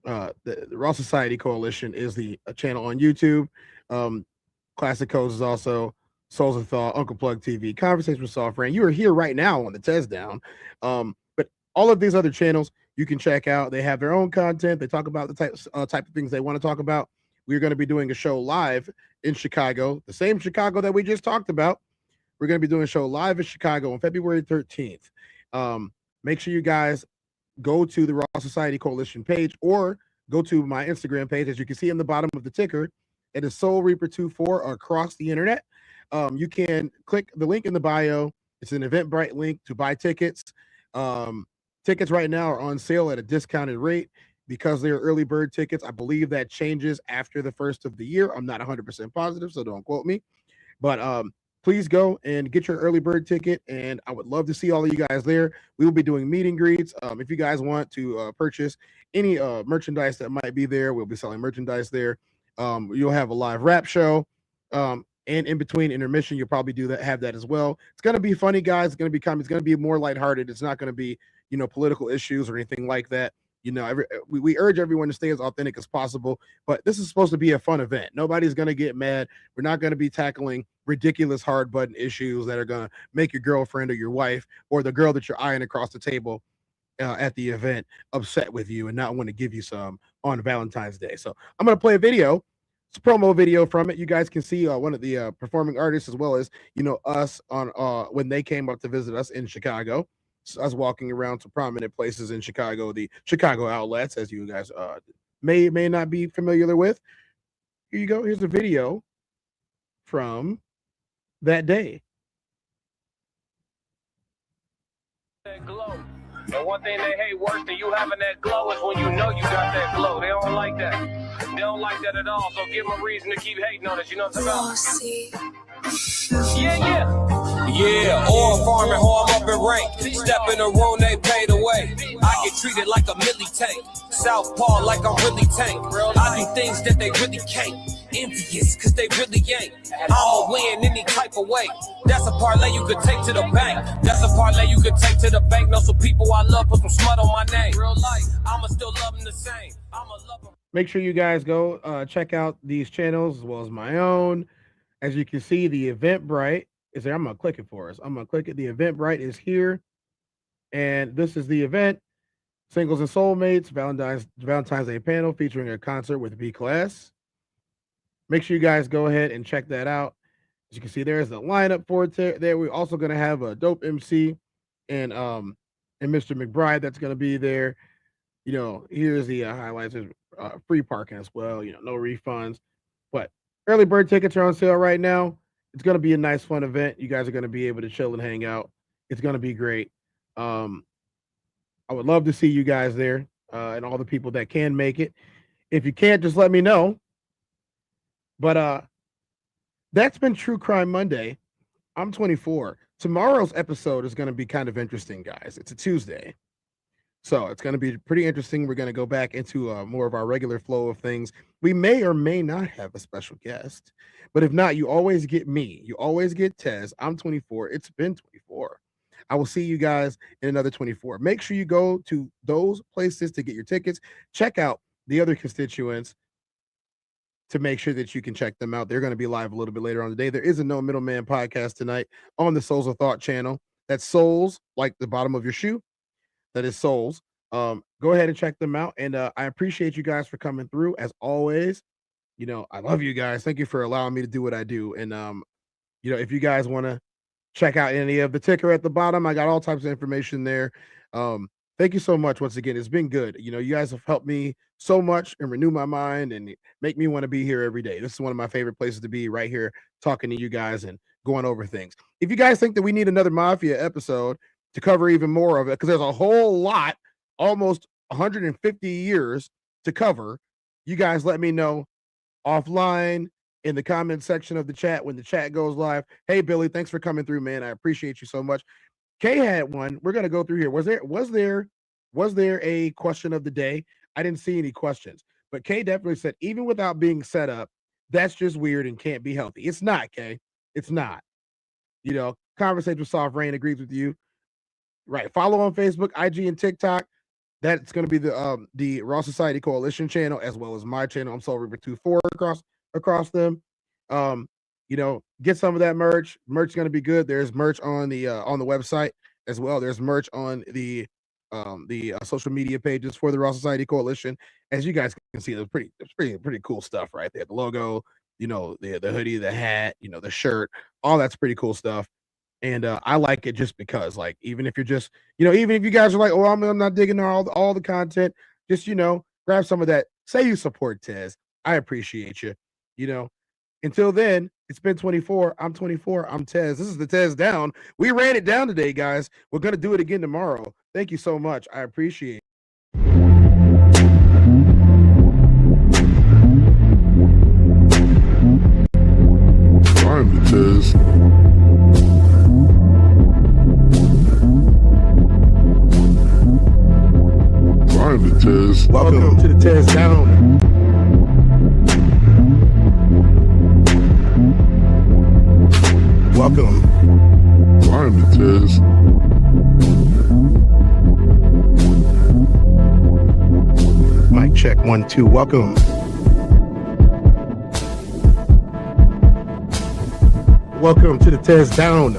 The Raw Society Coalition is the channel on YouTube. Classic Codes is also Souls of Thought, Uncle Plug TV, Conversation with Soft Rain. You are here right now on the Test Down. But all of these other channels you can check out. They have their own content. They talk about the type of things they want to talk about. We're going to be doing a show live in Chicago, the same Chicago that we just talked about. We're going to be doing a show live in Chicago on February 13th. Make sure you guys go to the Raw Society Coalition page, or go to my Instagram page. As you can see in the bottom of the ticker, it is Soul Reaper 24 across the internet. You can click the link in the bio. It's an Eventbrite link to buy tickets. Tickets right now are on sale at a discounted rate because they are early bird tickets. I believe that changes after the first of the year. I'm not 100% positive, so don't quote me. But please go and get your early bird ticket, and I would love to see all of you guys there. We will be doing meet and greets. If you guys want to purchase any merchandise that might be there, we'll be selling merchandise there. You'll have a live rap show, and in between intermission, you'll probably have that as well. It's going to be funny, guys. It's going to be more lighthearted. It's not going to be, political issues or anything like that. We urge everyone to stay as authentic as possible, but this is supposed to be a fun event. Nobody's going to get mad. We're not going to be tackling ridiculous hard button issues that are going to make your girlfriend or your wife or the girl that you're eyeing across the table at the event upset with you and not want to give you some on Valentine's Day. So I'm going to play a video. It's a promo video from it. You guys can see one of the performing artists, as well as, you know, us on when they came up to visit us in Chicago. So us walking around to prominent places in Chicago, the Chicago outlets, as you guys may not be familiar with. Here you go. Here's a video from that day. That glow. And one thing they hate worse than you having that glow is when you know you got that glow. They don't like that. They don't like that at all. So give them a reason to keep hating on it. You know what I'm talking about? Yeah. Yeah, oil farming, how I'm up in rank. Step in the room, they paid away. I get treated like a milli tank. Southpaw like I'm really tank. I do things that they really can't. Envious, cause they really ain't. I'ma win any type of way. That's a parlay you could take to the bank. That's a parlay you could take to the bank. Know some people I love, put some smut on my name. Real life, I'ma still love them the same. I'ma love them. Make sure you guys go check out these channels as well as my own. As you can see, the Eventbrite is there. I'm gonna click it for us. I'm gonna click it. The Eventbrite is here, and this is the event: Singles and Soulmates Valentine's Day panel featuring a concert with B Class. Make sure you guys go ahead and check that out. As you can see, there's the lineup for it there. We're also going to have a dope MC and Mr. McBride that's going to be there. You know, here's the highlights. There's free parking as well. You know, no refunds. But early bird tickets are on sale right now. It's going to be a nice, fun event. You guys are going to be able to chill and hang out. It's going to be great. I would love to see you guys there and all the people that can make it. If you can't, just let me know. But that's been True Crime Monday. I'm 24. Tomorrow's episode is going to be kind of interesting, guys. It's a Tuesday. So it's going to be pretty interesting. We're going to go back into more of our regular flow of things. We may or may not have a special guest. But if not, you always get me. You always get Tez. I'm 24. It's been 24. I will see you guys in another 24. Make sure you go to those places to get your tickets. Check out the other constituents to make sure that you can check them out. They're going to be live a little bit later on today. There is a No Middleman podcast tonight on the Souls of Thought channel. That's Souls, like the bottom of your shoe. That is Souls. Go ahead and check them out. And I appreciate you guys for coming through. As always, you know, I love you guys. Thank you for allowing me to do what I do. And, you know, if you guys want to check out any of the ticker at the bottom, I got all types of information there. Thank you so much once again. It's been good. You know, you guys have helped me so much and renew my mind and make me want to be here every day. This is one of my favorite places to be, right here talking to you guys and going over things. If you guys think that we need another Mafia episode to cover even more of it, because there's a whole lot, almost 150 years to cover, you guys let me know offline in the comment section of the chat when the chat goes live. Hey, Billy, thanks for coming through, man. I appreciate you so much. Kay had one. We're gonna go through here. Was there a question of the day? I didn't see any questions, but Kay definitely said, even without being set up, that's just weird and can't be healthy. It's not, Kay. It's not. You know, Conversation with Soft Rain agrees with you. Right. Follow on Facebook, IG, and TikTok. That's going to be the Raw Society Coalition channel, as well as my channel. I'm Soul Reaper 24 across them. You know, get some of that merch. Merch is going to be good. There's merch on the website as well. There's merch on the social media pages for the Raw Society Coalition. As you guys can see, there's pretty cool stuff right there. The logo, you know, the hoodie, the hat, you know, the shirt, all that's pretty cool stuff. And I like it just because, like, even if you're just, you know, even if you guys are like, oh, I'm not digging all the content, just, you know, grab some of that. Say you support Tez. I appreciate you. You know, until then, it's been 24. I'm 24. I'm Tez. This is the Tez Down. We ran it down today, guys. We're going to do it again tomorrow. Thank you so much. I appreciate it. I'm the Tez. I'm the Tez. Welcome to the Tez Down. Welcome. I'm the Tez. Mic check 1 2. Welcome. Welcome to the Tez Down.